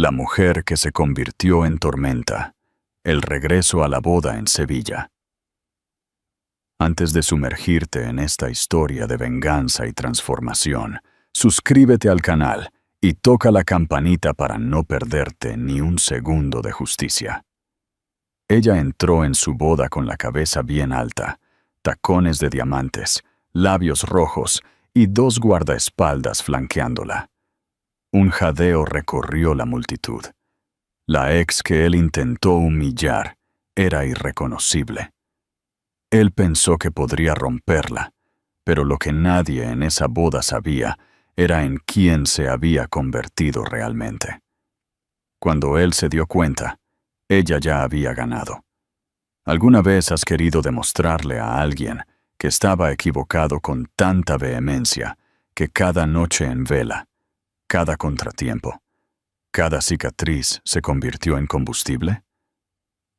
La mujer que se convirtió en tormenta. El regreso a la boda en Sevilla. Antes de sumergirte en esta historia de venganza y transformación, suscríbete al canal y toca la campanita para no perderte ni un segundo de justicia. Ella entró en su boda con la cabeza bien alta, tacones de diamantes, labios rojos y 2 guardaespaldas flanqueándola. Un jadeo recorrió la multitud. La ex que él intentó humillar era irreconocible. Él pensó que podría romperla, pero lo que nadie en esa boda sabía era en quién se había convertido realmente. Cuando él se dio cuenta, ella ya había ganado. ¿Alguna vez has querido demostrarle a alguien que estaba equivocado con tanta vehemencia que cada noche en vela, cada contratiempo, cada cicatriz se convirtió en combustible?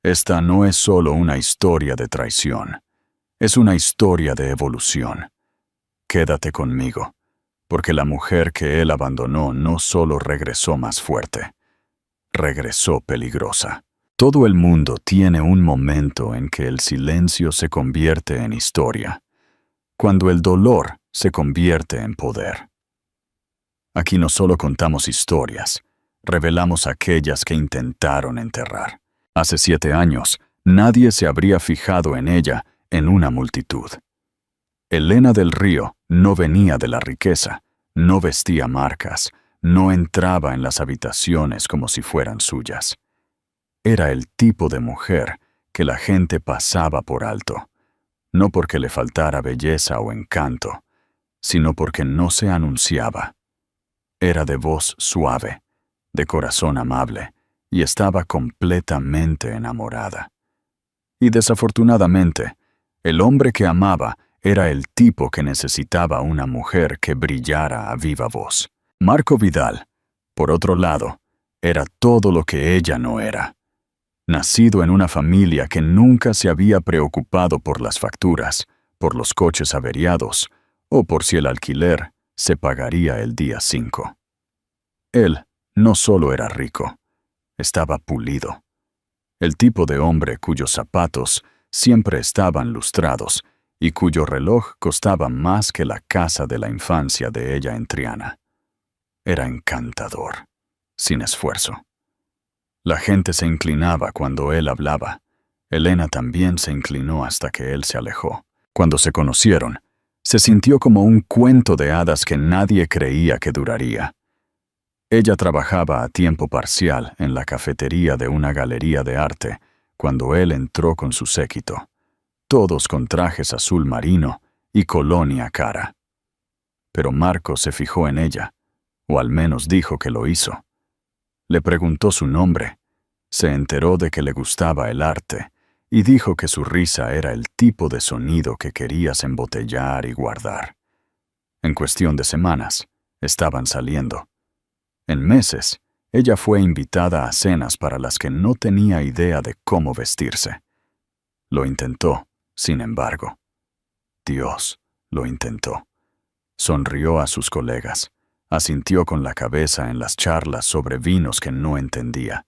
Esta no es solo una historia de traición, es una historia de evolución. Quédate conmigo, porque la mujer que él abandonó no solo regresó más fuerte, regresó peligrosa. Todo el mundo tiene un momento en que el silencio se convierte en historia, cuando el dolor se convierte en poder. Aquí no solo contamos historias, revelamos aquellas que intentaron enterrar. Hace 7 años, nadie se habría fijado en ella en una multitud. Elena del Río no venía de la riqueza, no vestía marcas, no entraba en las habitaciones como si fueran suyas. Era el tipo de mujer que la gente pasaba por alto, no porque le faltara belleza o encanto, sino porque no se anunciaba. Era de voz suave, de corazón amable, y estaba completamente enamorada. Y desafortunadamente, el hombre que amaba era el tipo que necesitaba una mujer que brillara a viva voz. Marco Vidal, por otro lado, era todo lo que ella no era. Nacido en una familia que nunca se había preocupado por las facturas, por los coches averiados, o por si el alquiler se pagaría el día 5. Él no solo era rico, estaba pulido. El tipo de hombre cuyos zapatos siempre estaban lustrados y cuyo reloj costaba más que la casa de la infancia de ella en Triana. Era encantador, sin esfuerzo. La gente se inclinaba cuando él hablaba. Elena también se inclinó hasta que él se alejó. Cuando se conocieron, se sintió como un cuento de hadas que nadie creía que duraría. Ella trabajaba a tiempo parcial en la cafetería de una galería de arte cuando él entró con su séquito, todos con trajes azul marino y colonia cara. Pero Marco se fijó en ella, o al menos dijo que lo hizo. Le preguntó su nombre, se enteró de que le gustaba el arte y dijo que su risa era el tipo de sonido que querías embotellar y guardar. En cuestión de semanas, estaban saliendo. En meses, ella fue invitada a cenas para las que no tenía idea de cómo vestirse. Lo intentó, sin embargo. Dios, lo intentó. Sonrió a sus colegas, asintió con la cabeza en las charlas sobre vinos que no entendía.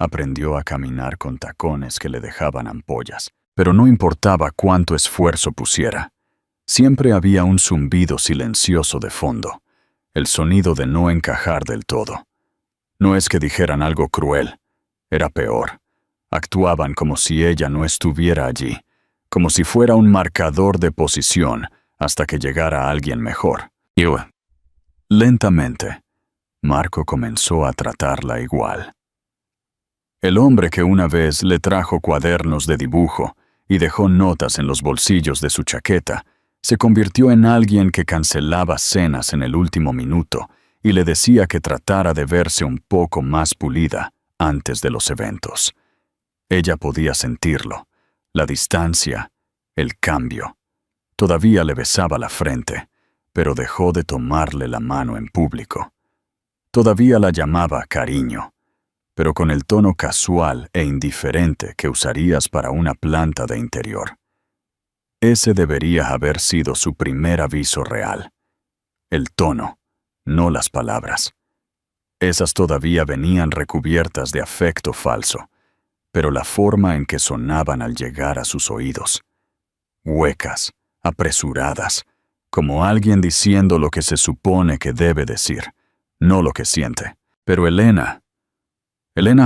Aprendió a caminar con tacones que le dejaban ampollas, pero no importaba cuánto esfuerzo pusiera. Siempre había un zumbido silencioso de fondo, el sonido de no encajar del todo. No es que dijeran algo cruel, era peor. Actuaban como si ella no estuviera allí, como si fuera un marcador de posición hasta que llegara alguien mejor. Y lentamente, Marco comenzó a tratarla igual. El hombre que una vez le trajo cuadernos de dibujo y dejó notas en los bolsillos de su chaqueta, se convirtió en alguien que cancelaba cenas en el último minuto y le decía que tratara de verse un poco más pulida antes de los eventos. Ella podía sentirlo, la distancia, el cambio. Todavía le besaba la frente, pero dejó de tomarle la mano en público. Todavía la llamaba cariño, pero con el tono casual e indiferente que usarías para una planta de interior. Ese debería haber sido su primer aviso real. El tono, no las palabras. Esas todavía venían recubiertas de afecto falso, pero la forma en que sonaban al llegar a sus oídos, huecas, apresuradas, como alguien diciendo lo que se supone que debe decir, no lo que siente. Pero Elena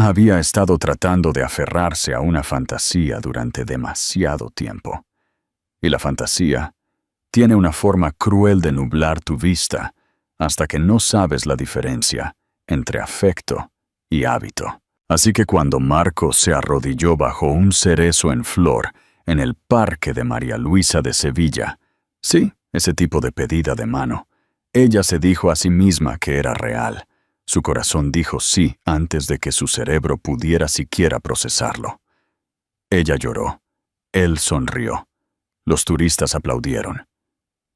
había estado tratando de aferrarse a una fantasía durante demasiado tiempo. Y la fantasía tiene una forma cruel de nublar tu vista hasta que no sabes la diferencia entre afecto y hábito. Así que cuando Marco se arrodilló bajo un cerezo en flor en el parque de María Luisa de Sevilla, sí, ese tipo de pedida de mano, ella se dijo a sí misma que era real. Su corazón dijo sí antes de que su cerebro pudiera siquiera procesarlo. Ella lloró. Él sonrió. Los turistas aplaudieron.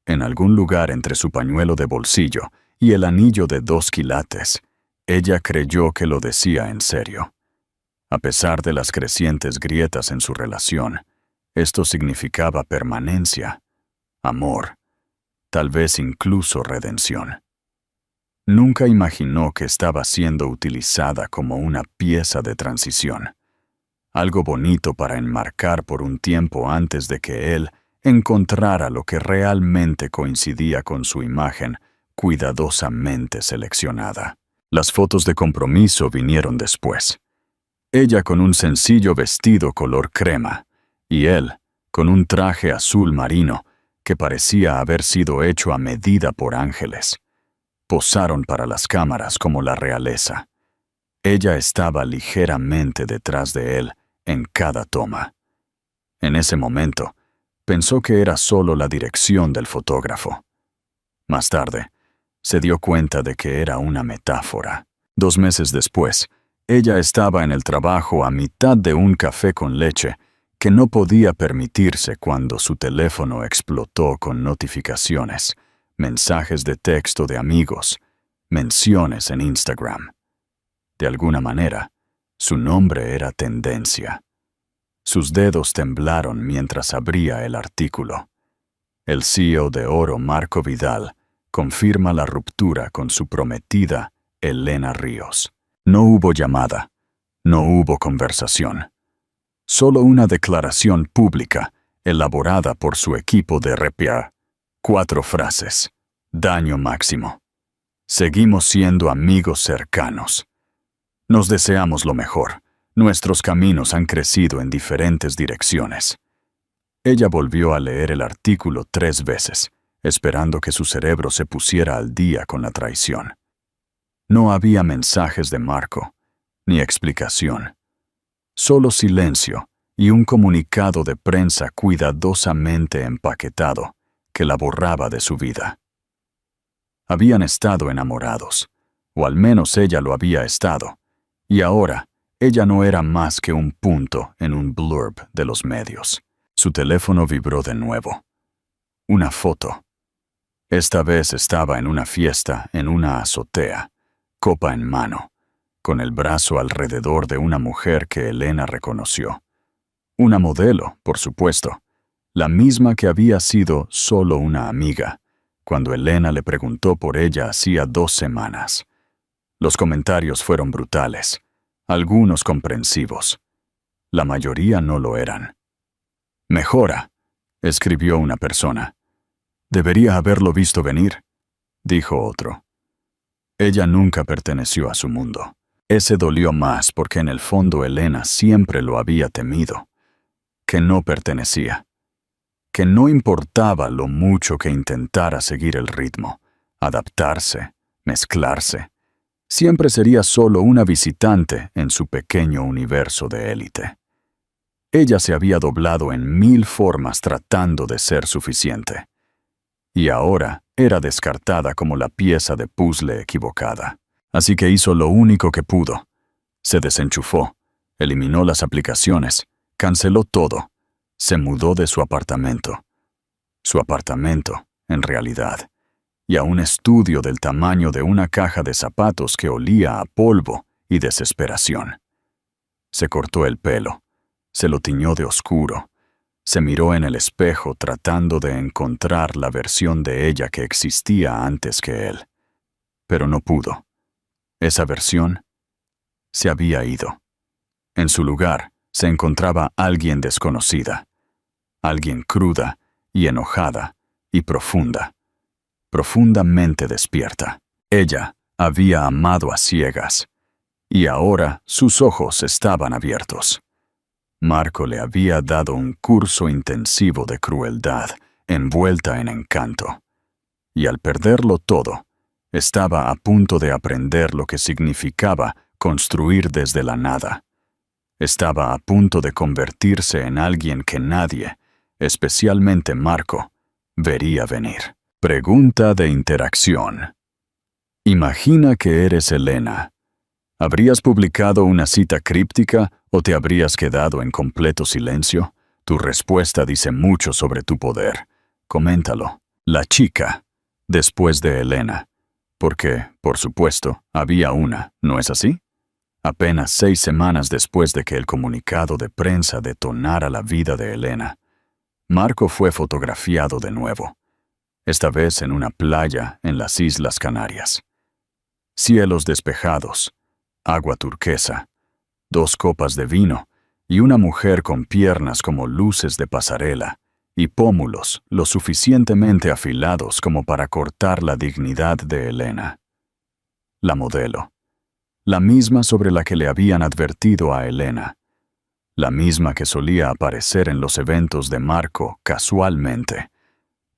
En algún lugar entre su pañuelo de bolsillo y el anillo de 2 quilates, ella creyó que lo decía en serio. A pesar de las crecientes grietas en su relación, esto significaba permanencia, amor, tal vez incluso redención. Nunca imaginó que estaba siendo utilizada como una pieza de transición, algo bonito para enmarcar por un tiempo antes de que él encontrara lo que realmente coincidía con su imagen cuidadosamente seleccionada. Las fotos de compromiso vinieron después. Ella con un sencillo vestido color crema, y él con un traje azul marino que parecía haber sido hecho a medida por ángeles. Posaron para las cámaras como la realeza. Ella estaba ligeramente detrás de él en cada toma. En ese momento, pensó que era solo la dirección del fotógrafo. Más tarde, se dio cuenta de que era una metáfora. 2 meses después, ella estaba en el trabajo a mitad de un café con leche que no podía permitirse cuando su teléfono explotó con notificaciones, mensajes de texto de amigos, menciones en Instagram. De alguna manera, su nombre era tendencia. Sus dedos temblaron mientras abría el artículo. El CEO de Oro, Marco Vidal, confirma la ruptura con su prometida, Elena Ríos. No hubo llamada, no hubo conversación. Solo una declaración pública, elaborada por su equipo de RPA. 4 frases. Daño máximo. Seguimos siendo amigos cercanos. Nos deseamos lo mejor. Nuestros caminos han crecido en diferentes direcciones. Ella volvió a leer el artículo 3 veces, esperando que su cerebro se pusiera al día con la traición. No había mensajes de Marco, ni explicación. Solo silencio y un comunicado de prensa cuidadosamente empaquetado que la borraba de su vida. Habían estado enamorados, o al menos ella lo había estado, y ahora ella no era más que un punto en un blurb de los medios. Su teléfono vibró de nuevo. Una foto. Esta vez estaba en una fiesta en una azotea, copa en mano, con el brazo alrededor de una mujer que Elena reconoció. Una modelo, por supuesto, la misma que había sido solo una amiga, cuando Elena le preguntó por ella hacía 2 semanas. Los comentarios fueron brutales, algunos comprensivos. La mayoría no lo eran. «Mejora», escribió una persona. «Debería haberlo visto venir», dijo otro. Ella nunca perteneció a su mundo. Ese dolió más porque en el fondo Elena siempre lo había temido. Que no pertenecía. Que no importaba lo mucho que intentara seguir el ritmo, adaptarse, mezclarse. Siempre sería solo una visitante en su pequeño universo de élite. Ella se había doblado en 1000 formas tratando de ser suficiente. Y ahora era descartada como la pieza de puzzle equivocada. Así que hizo lo único que pudo. Se desenchufó, eliminó las aplicaciones, canceló todo. Se mudó de su apartamento. Su apartamento, en realidad. Y a un estudio del tamaño de una caja de zapatos que olía a polvo y desesperación. Se cortó el pelo. Se lo tiñó de oscuro. Se miró en el espejo tratando de encontrar la versión de ella que existía antes que él. Pero no pudo. Esa versión se había ido. En su lugar se encontraba alguien desconocida, alguien cruda y enojada y profunda, profundamente despierta. Ella había amado a ciegas, y ahora sus ojos estaban abiertos. Marco le había dado un curso intensivo de crueldad, envuelta en encanto. Y al perderlo todo, estaba a punto de aprender lo que significaba construir desde la nada. Estaba a punto de convertirse en alguien que nadie, especialmente Marco, vería venir. Pregunta de interacción. Imagina que eres Elena. ¿Habrías publicado una cita críptica o te habrías quedado en completo silencio? Tu respuesta dice mucho sobre tu poder. Coméntalo. La chica, después de Elena. Porque, por supuesto, había una, ¿no es así? Apenas 6 semanas después de que el comunicado de prensa detonara la vida de Elena, Marco fue fotografiado de nuevo, esta vez en una playa en las Islas Canarias. Cielos despejados, agua turquesa, 2 copas de vino y una mujer con piernas como luces de pasarela y pómulos lo suficientemente afilados como para cortar la dignidad de Elena. La modelo. La misma sobre la que le habían advertido a Elena. La misma que solía aparecer en los eventos de Marco casualmente,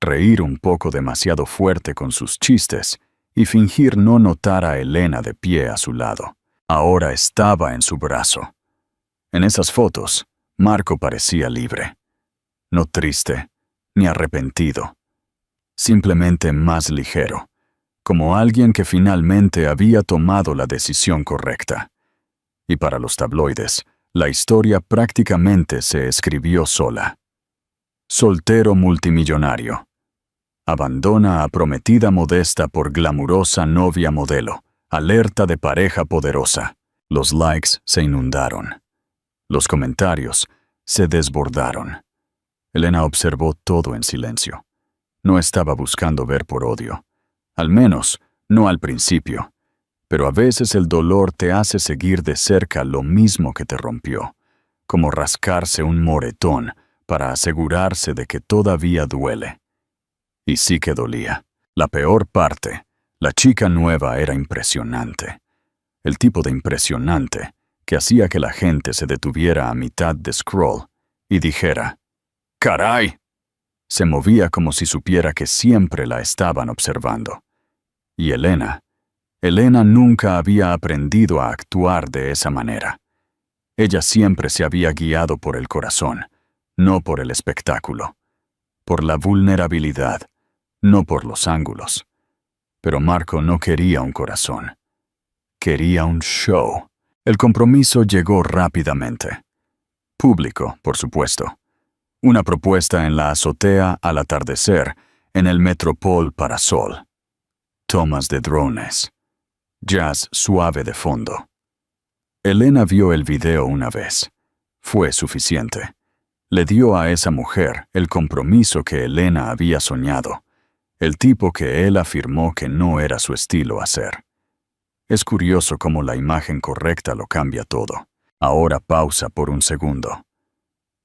reír un poco demasiado fuerte con sus chistes y fingir no notar a Elena de pie a su lado. Ahora estaba en su brazo. En esas fotos, Marco parecía libre. No triste, ni arrepentido. Simplemente más ligero, como alguien que finalmente había tomado la decisión correcta. Y para los tabloides, la historia prácticamente se escribió sola. Soltero multimillonario. Abandona a prometida modesta por glamurosa novia modelo. Alerta de pareja poderosa. Los likes se inundaron. Los comentarios se desbordaron. Elena observó todo en silencio. No estaba buscando ver por odio. Al menos, no al principio. Pero a veces el dolor te hace seguir de cerca lo mismo que te rompió, como rascarse un moretón para asegurarse de que todavía duele. Y sí que dolía. La peor parte, la chica nueva era impresionante. El tipo de impresionante que hacía que la gente se detuviera a mitad de scroll y dijera, ¡caray! Se movía como si supiera que siempre la estaban observando. Y Elena nunca había aprendido a actuar de esa manera. Ella siempre se había guiado por el corazón, no por el espectáculo, por la vulnerabilidad, no por los ángulos. Pero Marco no quería un corazón. Quería un show. El compromiso llegó rápidamente. Público, por supuesto. Una propuesta en la azotea al atardecer, en el Metropol Parasol. Tomas de drones. Jazz suave de fondo. Elena vio el video una vez. Fue suficiente. Le dio a esa mujer el compromiso que Elena había soñado, el tipo que él afirmó que no era su estilo hacer. Es curioso cómo la imagen correcta lo cambia todo. Ahora pausa por un segundo.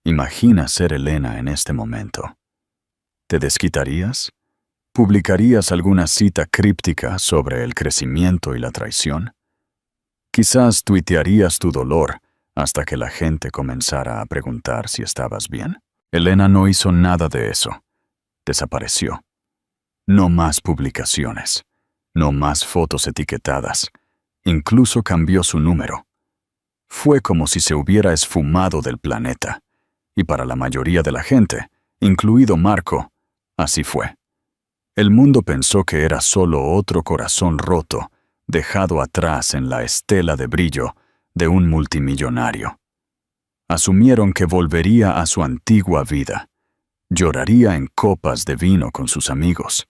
Imagina ser Elena en este momento. ¿Te desquitarías? ¿Publicarías alguna cita críptica sobre el crecimiento y la traición? Quizás tuitearías tu dolor hasta que la gente comenzara a preguntar si estabas bien. Elena no hizo nada de eso. Desapareció. No más publicaciones. No más fotos etiquetadas. Incluso cambió su número. Fue como si se hubiera esfumado del planeta. Y para la mayoría de la gente, incluido Marco, así fue. El mundo pensó que era solo otro corazón roto, dejado atrás en la estela de brillo de un multimillonario. Asumieron que volvería a su antigua vida. Lloraría en copas de vino con sus amigos.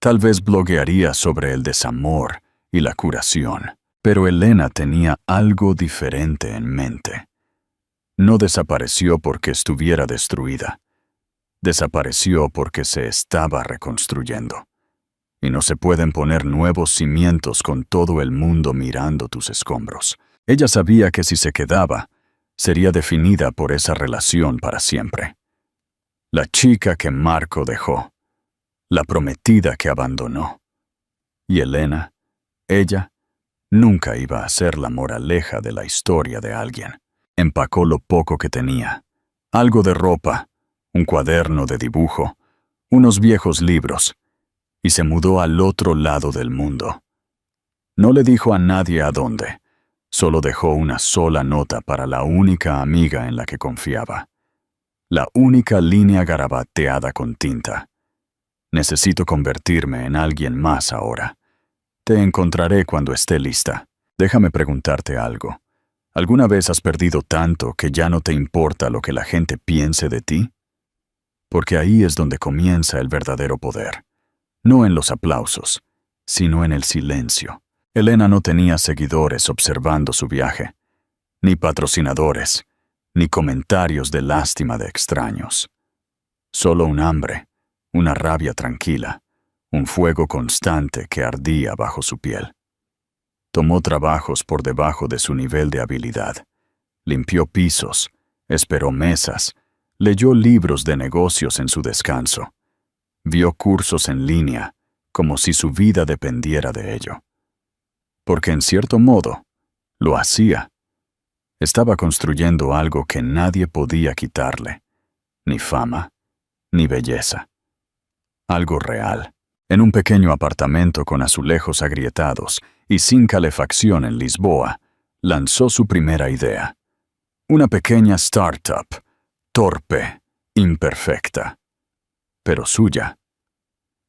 Tal vez bloguearía sobre el desamor y la curación. Pero Elena tenía algo diferente en mente. No desapareció porque estuviera destruida. Desapareció porque se estaba reconstruyendo. y no se pueden poner nuevos cimientos con todo el mundo mirando tus escombros. Ella sabía que si se quedaba, sería definida por esa relación para siempre. La chica que Marco dejó, la prometida que abandonó. Y Elena, ella, nunca iba a ser la moraleja de la historia de alguien. Empacó lo poco que tenía, algo de ropa, un cuaderno de dibujo, unos viejos libros, y se mudó al otro lado del mundo. No le dijo a nadie a dónde, solo dejó una sola nota para la única amiga en la que confiaba. La única línea garabateada con tinta. Necesito convertirme en alguien más ahora. Te encontraré cuando esté lista. Déjame preguntarte algo. ¿Alguna vez has perdido tanto que ya no te importa lo que la gente piense de ti? Porque ahí es donde comienza el verdadero poder. No en los aplausos, sino en el silencio. Elena no tenía seguidores observando su viaje, ni patrocinadores, ni comentarios de lástima de extraños. Solo un hambre, una rabia tranquila, un fuego constante que ardía bajo su piel. Tomó trabajos por debajo de su nivel de habilidad. Limpió pisos, esperó mesas, leyó libros de negocios en su descanso. Vio cursos en línea, como si su vida dependiera de ello. Porque en cierto modo, lo hacía. Estaba construyendo algo que nadie podía quitarle, ni fama, ni belleza. Algo real. En un pequeño apartamento con azulejos agrietados y sin calefacción en Lisboa, lanzó su primera idea. Una pequeña startup, torpe, imperfecta, pero suya.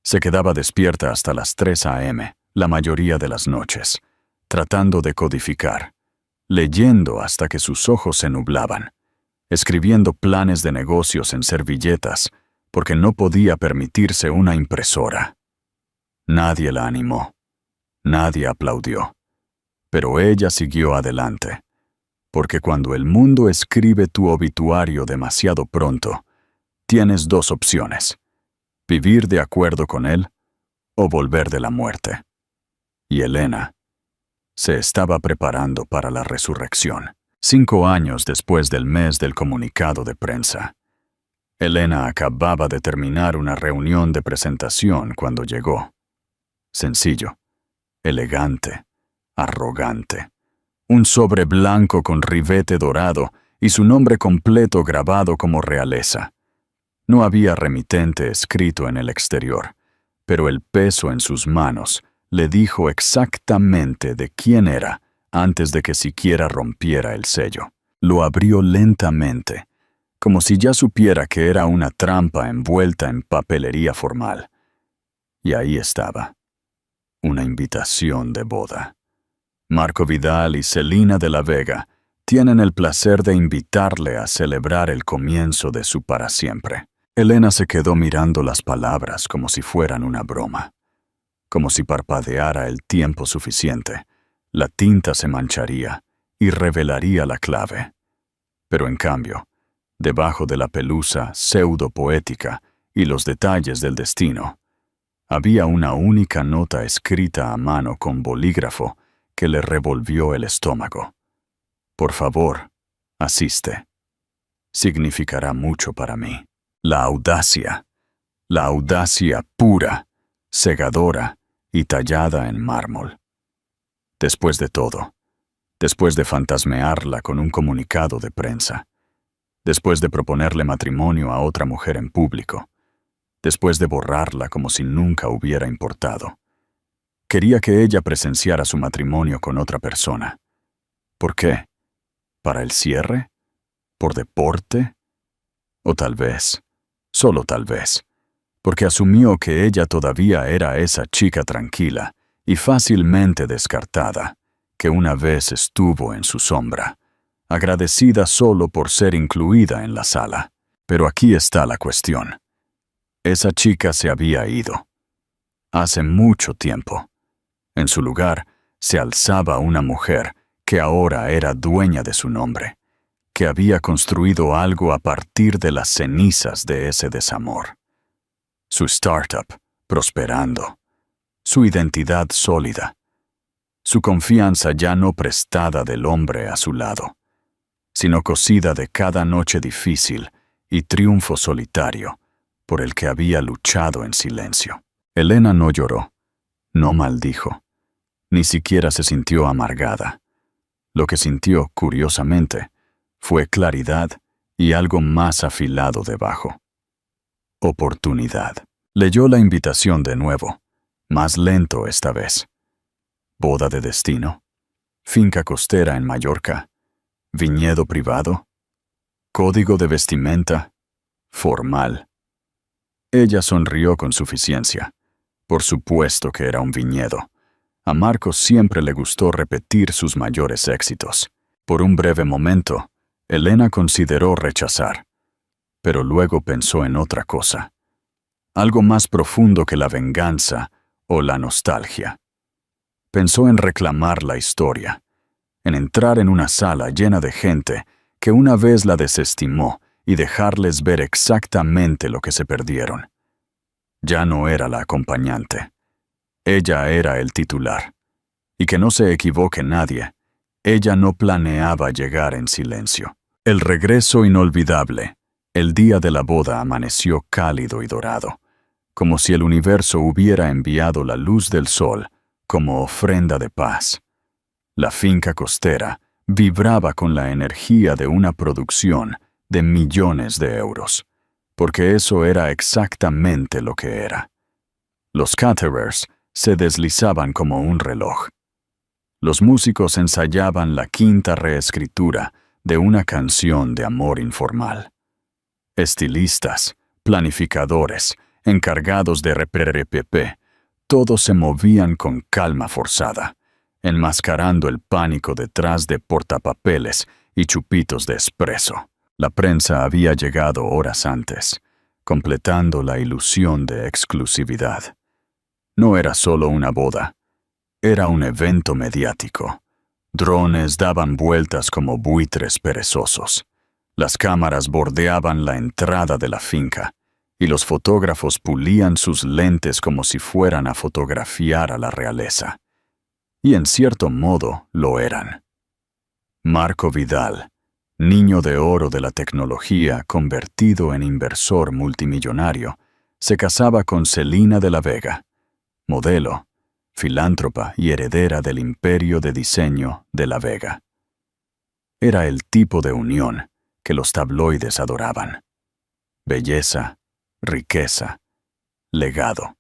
Se quedaba despierta hasta las 3 a.m., la mayoría de las noches, tratando de codificar, leyendo hasta que sus ojos se nublaban, escribiendo planes de negocios en servilletas, porque no podía permitirse una impresora. Nadie la animó, nadie aplaudió, pero ella siguió adelante, porque cuando el mundo escribe tu obituario demasiado pronto, tienes dos opciones: vivir de acuerdo con él o volver de la muerte. Y Elena se estaba preparando para la resurrección. 5 años después del mes del comunicado de prensa. Elena acababa de terminar una reunión de presentación cuando llegó. Sencillo, elegante, arrogante. Un sobre blanco con ribete dorado y su nombre completo grabado como realeza. No había remitente escrito en el exterior, pero el peso en sus manos le dijo exactamente de quién era antes de que siquiera rompiera el sello. Lo abrió lentamente, como si ya supiera que era una trampa envuelta en papelería formal. Y ahí estaba, una invitación de boda. Marco Vidal y Celina de la Vega tienen el placer de invitarle a celebrar el comienzo de su para siempre. Elena se quedó mirando las palabras como si fueran una broma. Como si parpadeara el tiempo suficiente, la tinta se mancharía y revelaría la clave. Pero en cambio, debajo de la pelusa pseudo-poética y los detalles del destino, había una única nota escrita a mano con bolígrafo que le revolvió el estómago. Por favor, asiste. Significará mucho para mí. La audacia pura, cegadora y tallada en mármol. Después de todo, después de fantasmearla con un comunicado de prensa, después de proponerle matrimonio a otra mujer en público, después de borrarla como si nunca hubiera importado, quería que ella presenciara su matrimonio con otra persona. ¿Por qué? ¿Para el cierre? ¿Por deporte? O tal vez, solo tal vez, porque asumió que ella todavía era esa chica tranquila y fácilmente descartada, que una vez estuvo en su sombra, agradecida solo por ser incluida en la sala. Pero aquí está la cuestión. Esa chica se había ido. Hace mucho tiempo. En su lugar se alzaba una mujer que ahora era dueña de su nombre, que había construido algo a partir de las cenizas de ese desamor. Su startup, prosperando. su identidad sólida, su confianza ya no prestada del hombre a su lado, sino cosida de cada noche difícil y triunfo solitario por el que había luchado en silencio. Elena no lloró, no maldijo, ni siquiera se sintió amargada. Lo que sintió, curiosamente, fue claridad y algo más afilado debajo. Oportunidad. Leyó la invitación de nuevo, más lento esta vez. Boda de destino, finca costera en Mallorca, viñedo privado, código de vestimenta, formal. Ella sonrió con suficiencia. Por supuesto que era un viñedo. A Marco siempre le gustó repetir sus mayores éxitos. Por un breve momento, Elena consideró rechazar, pero luego pensó en otra cosa. Algo más profundo que la venganza o la nostalgia. Pensó en reclamar la historia, en entrar en una sala llena de gente que una vez la desestimó y dejarles ver exactamente lo que se perdieron. Ya no era la acompañante. Ella era el titular. Y que no se equivoque nadie, ella no planeaba llegar en silencio. El regreso inolvidable. El día de la boda amaneció cálido y dorado, como si el universo hubiera enviado la luz del sol como ofrenda de paz. La finca costera vibraba con la energía de una producción de millones de euros, porque eso era exactamente lo que era. Los caterers se deslizaban como un reloj. Los músicos ensayaban la quinta reescritura de una canción de amor informal. Estilistas, planificadores, encargados de RPRPP, todos se movían con calma forzada, enmascarando el pánico detrás de portapapeles y chupitos de espresso. La prensa había llegado horas antes, completando la ilusión de exclusividad. No era solo una boda, era un evento mediático. Drones daban vueltas como buitres perezosos. Las cámaras bordeaban la entrada de la finca, y los fotógrafos pulían sus lentes como si fueran a fotografiar a la realeza. Y en cierto modo lo eran. Marco Vidal, niño de oro de la tecnología convertido en inversor multimillonario, se casaba con Celina de la Vega, modelo, filántropa y heredera del imperio de diseño de la Vega. Era el tipo de unión que los tabloides adoraban. Belleza, riqueza, legado.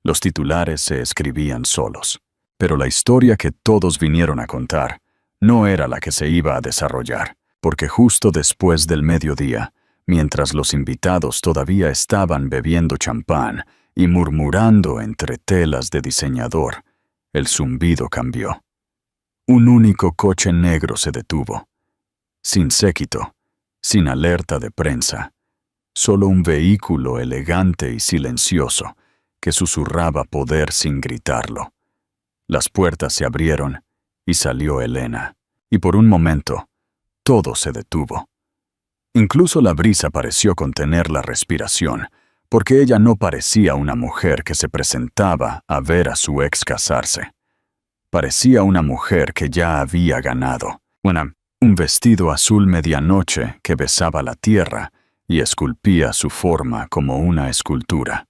Los titulares se escribían solos, pero la historia que todos vinieron a contar no era la que se iba a desarrollar, porque justo después del mediodía, mientras los invitados todavía estaban bebiendo champán y murmurando entre telas de diseñador, el zumbido cambió. Un único coche negro se detuvo, sin séquito, sin alerta de prensa, solo un vehículo elegante y silencioso que susurraba poder sin gritarlo. Las puertas se abrieron y salió Elena, y por un momento, todo se detuvo. Incluso la brisa pareció contener la respiración, porque ella no parecía una mujer que se presentaba a ver a su ex casarse. Parecía una mujer que ya había ganado. Un vestido azul medianoche que besaba la tierra y esculpía su forma como una escultura.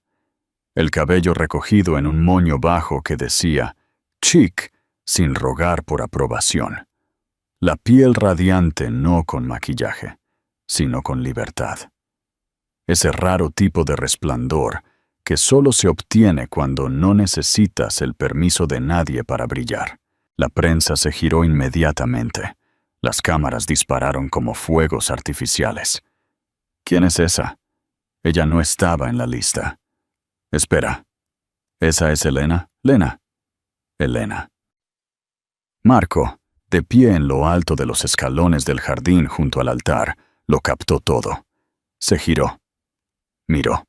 El cabello recogido en un moño bajo que decía chic sin rogar por aprobación. La piel radiante no con maquillaje, sino con libertad. Ese raro tipo de resplandor que solo se obtiene cuando no necesitas el permiso de nadie para brillar. La prensa se giró inmediatamente. Las cámaras dispararon como fuegos artificiales. ¿Quién es esa? Ella no estaba en la lista. Espera. ¿Esa es Elena? Lena. Elena. Marco, de pie en lo alto de los escalones del jardín junto al altar, lo captó todo. Se giró. Miró.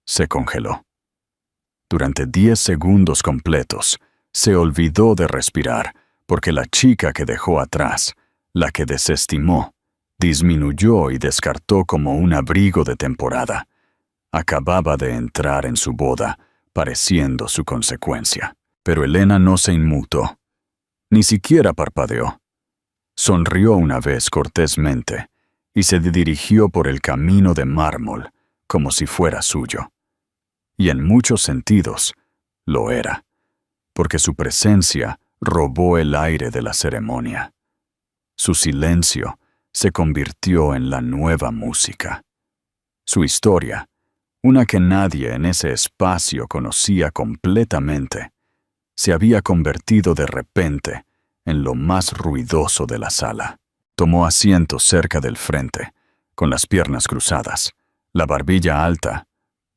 Se congeló. Durante 10 segundos completos, se olvidó de respirar, porque la chica que dejó atrás, la que desestimó, disminuyó y descartó como un abrigo de temporada. Acababa de entrar en su boda, pareciendo su consecuencia. Pero Elena no se inmutó, ni siquiera parpadeó. Sonrió una vez cortésmente y se dirigió por el camino de mármol como si fuera suyo. Y en muchos sentidos lo era, porque su presencia robó el aire de la ceremonia. Su silencio se convirtió en la nueva música. Su historia, una que nadie en ese espacio conocía completamente, se había convertido de repente en lo más ruidoso de la sala. Tomó asiento cerca del frente, con las piernas cruzadas, la barbilla alta,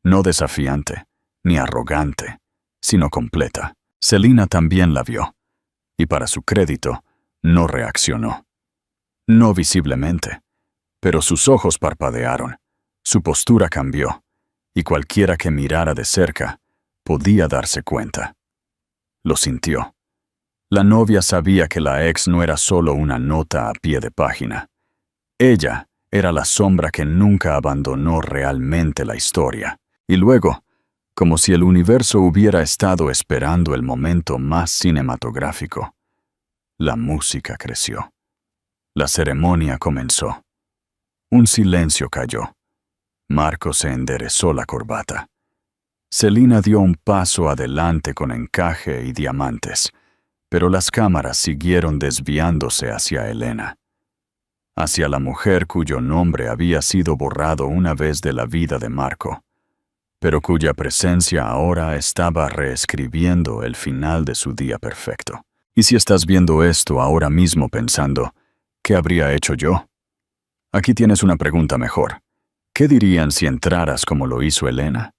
no desafiante, ni arrogante, sino completa. Celina también la vio, y para su crédito, no reaccionó. No visiblemente, pero sus ojos parpadearon, su postura cambió, y cualquiera que mirara de cerca podía darse cuenta. Lo sintió. La novia sabía que la ex no era solo una nota a pie de página. Ella era la sombra que nunca abandonó realmente la historia. Y luego, como si el universo hubiera estado esperando el momento más cinematográfico, la música creció. La ceremonia comenzó. Un silencio cayó. Marco se enderezó la corbata. Celina dio un paso adelante con encaje y diamantes, pero las cámaras siguieron desviándose hacia Elena, hacia la mujer cuyo nombre había sido borrado una vez de la vida de Marco, pero cuya presencia ahora estaba reescribiendo el final de su día perfecto. Y si estás viendo esto ahora mismo pensando, ¿qué habría hecho yo? Aquí tienes una pregunta mejor. ¿Qué dirían si entraras como lo hizo Elena?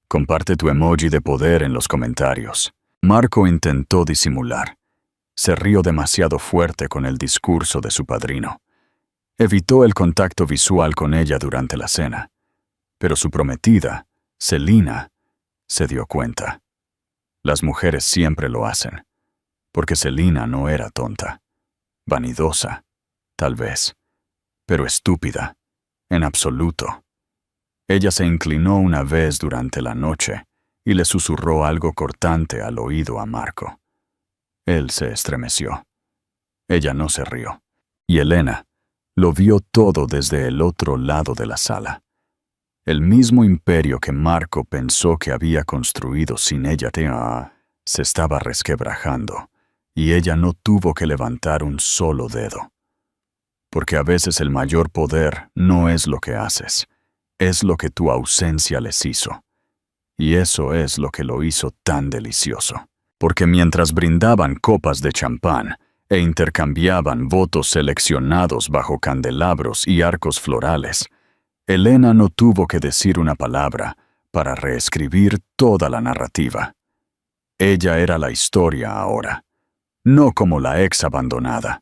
Comparte tu emoji de poder en los comentarios. Marco intentó disimular. Se rió demasiado fuerte con el discurso de su padrino. Evitó el contacto visual con ella durante la cena. Pero su prometida, Celina, se dio cuenta. Las mujeres siempre lo hacen, porque Celina no era tonta. Vanidosa, tal vez, pero estúpida, en absoluto. Ella se inclinó una vez durante la noche y le susurró algo cortante al oído a Marco. Él se estremeció. Ella no se rió. Y Elena lo vio todo desde el otro lado de la sala. El mismo imperio que Marco pensó que había construido sin ella se estaba resquebrajando, y ella no tuvo que levantar un solo dedo. Porque a veces el mayor poder no es lo que haces, es lo que tu ausencia les hizo. Y eso es lo que lo hizo tan delicioso. Porque mientras brindaban copas de champán e intercambiaban votos seleccionados bajo candelabros y arcos florales, Elena no tuvo que decir una palabra para reescribir toda la narrativa. Ella era la historia ahora, no como la ex abandonada,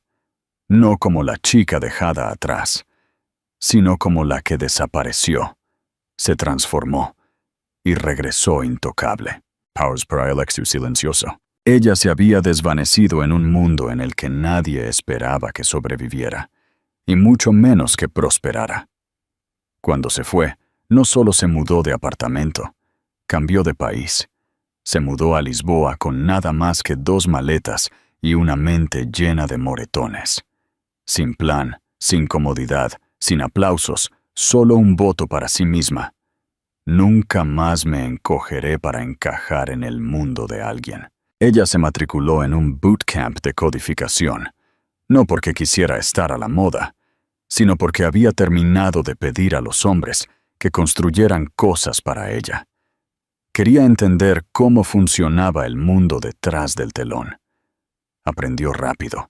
no como la chica dejada atrás, sino como la que desapareció, se transformó y regresó intocable. Pause para Alexis silencioso. Ella se había desvanecido en un mundo en el que nadie esperaba que sobreviviera, y mucho menos que prosperara. Cuando se fue, no solo se mudó de apartamento, cambió de país. Se mudó a Lisboa con nada más que 2 maletas y una mente llena de moretones. Sin plan, sin comodidad, sin aplausos, solo un voto para sí misma. Nunca más me encogeré para encajar en el mundo de alguien. Ella se matriculó en un bootcamp de codificación, no porque quisiera estar a la moda, sino porque había terminado de pedir a los hombres que construyeran cosas para ella. Quería entender cómo funcionaba el mundo detrás del telón. Aprendió rápido.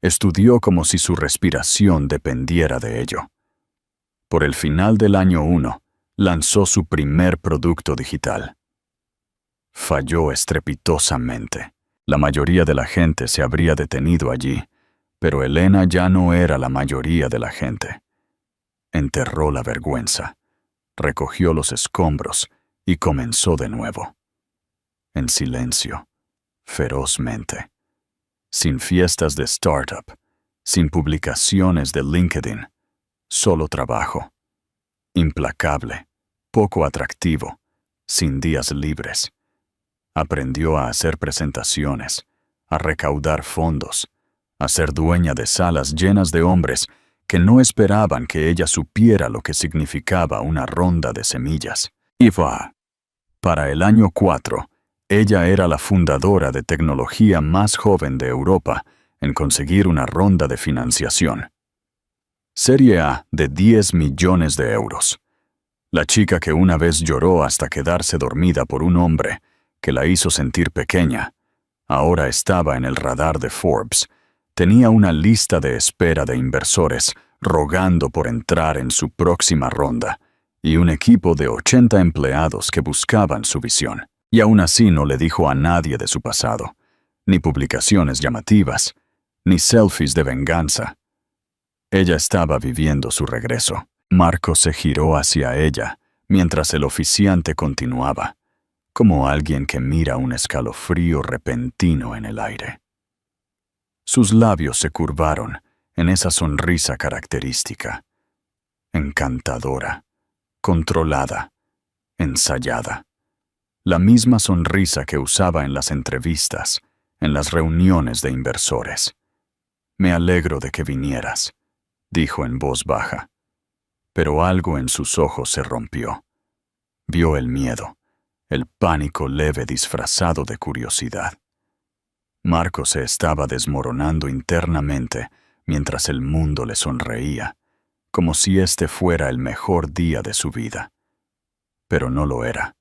Estudió como si su respiración dependiera de ello. Por el final del año 1, lanzó su primer producto digital. Falló estrepitosamente. La mayoría de la gente se habría detenido allí, pero Elena ya no era la mayoría de la gente. Enterró la vergüenza, recogió los escombros y comenzó de nuevo. En silencio, ferozmente. Sin fiestas de startup, sin publicaciones de LinkedIn, solo trabajo. Implacable, poco atractivo, sin días libres. Aprendió a hacer presentaciones, a recaudar fondos, a ser dueña de salas llenas de hombres que no esperaban que ella supiera lo que significaba una ronda de semillas. Y va. Para el año 4, ella era la fundadora de tecnología más joven de Europa en conseguir una ronda de financiación. Serie A de 10 millones de euros. La chica que una vez lloró hasta quedarse dormida por un hombre que la hizo sentir pequeña, ahora estaba en el radar de Forbes. Tenía una lista de espera de inversores rogando por entrar en su próxima ronda y un equipo de 80 empleados que buscaban su visión. Y aún así no le dijo a nadie de su pasado, ni publicaciones llamativas, ni selfies de venganza. Ella estaba viviendo su regreso. Marco se giró hacia ella mientras el oficiante continuaba, como alguien que mira un escalofrío repentino en el aire. Sus labios se curvaron en esa sonrisa característica, encantadora, controlada, ensayada. La misma sonrisa que usaba en las entrevistas, en las reuniones de inversores. «Me alegro de que vinieras», dijo en voz baja. Pero algo en sus ojos se rompió. Vio el miedo, el pánico leve disfrazado de curiosidad. Marco se estaba desmoronando internamente mientras el mundo le sonreía, como si este fuera el mejor día de su vida. Pero no lo era,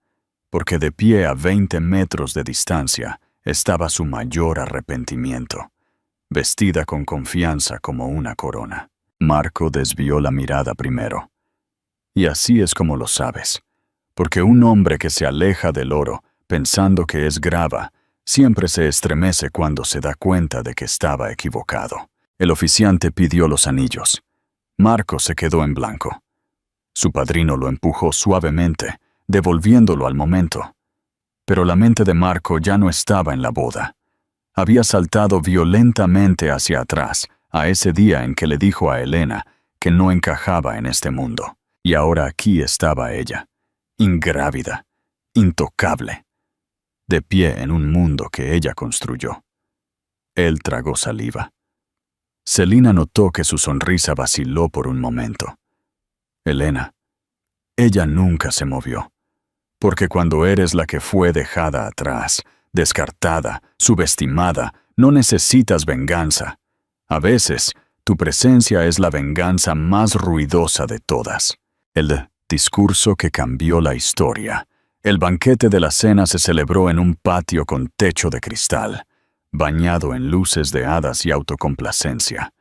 porque de pie a 20 metros de distancia estaba su mayor arrepentimiento, vestida con confianza como una corona. Marco desvió la mirada primero. Y así es como lo sabes, porque un hombre que se aleja del oro pensando que es grava, siempre se estremece cuando se da cuenta de que estaba equivocado. El oficiante pidió los anillos. Marco se quedó en blanco. Su padrino lo empujó suavemente, devolviéndolo al momento. Pero la mente de Marco ya no estaba en la boda. Había saltado violentamente hacia atrás, a ese día en que le dijo a Elena que no encajaba en este mundo. Y ahora aquí estaba ella, ingrávida, intocable, de pie en un mundo que ella construyó. Él tragó saliva. Celina notó que su sonrisa vaciló por un momento. Elena. Ella nunca se movió. Porque cuando eres la que fue dejada atrás, descartada, subestimada, no necesitas venganza. A veces, tu presencia es la venganza más ruidosa de todas. El discurso que cambió la historia. El banquete de la cena se celebró en un patio con techo de cristal, bañado en luces de hadas y autocomplacencia.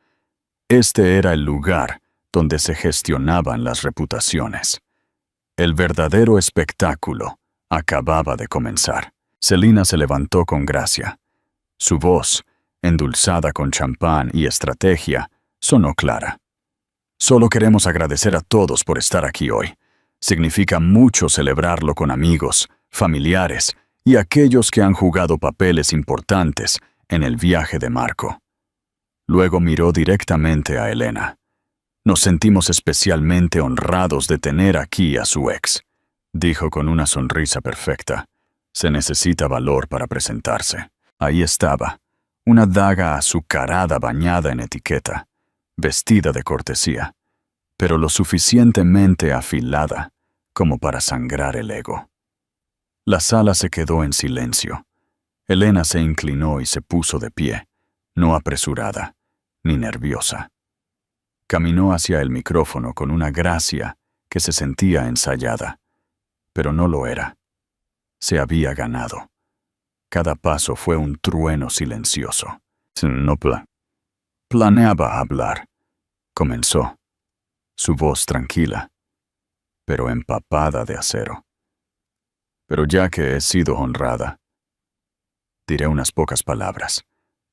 Este era el lugar donde se gestionaban las reputaciones. El verdadero espectáculo acababa de comenzar. Celina se levantó con gracia. Su voz, endulzada con champán y estrategia, sonó clara. Solo queremos agradecer a todos por estar aquí hoy. Significa mucho celebrarlo con amigos, familiares y aquellos que han jugado papeles importantes en el viaje de Marco. Luego miró directamente a Elena. Nos sentimos especialmente honrados de tener aquí a su ex, dijo con una sonrisa perfecta. Se necesita valor para presentarse. Ahí estaba, una daga azucarada bañada en etiqueta, vestida de cortesía, pero lo suficientemente afilada como para sangrar el ego. La sala se quedó en silencio. Elena se inclinó y se puso de pie, no apresurada, ni nerviosa. Caminó hacia el micrófono con una gracia que se sentía ensayada, pero no lo era. Se había ganado. Cada paso fue un trueno silencioso. No planeaba hablar. Comenzó, su voz tranquila, pero empapada de acero. Pero ya que he sido honrada, diré unas pocas palabras.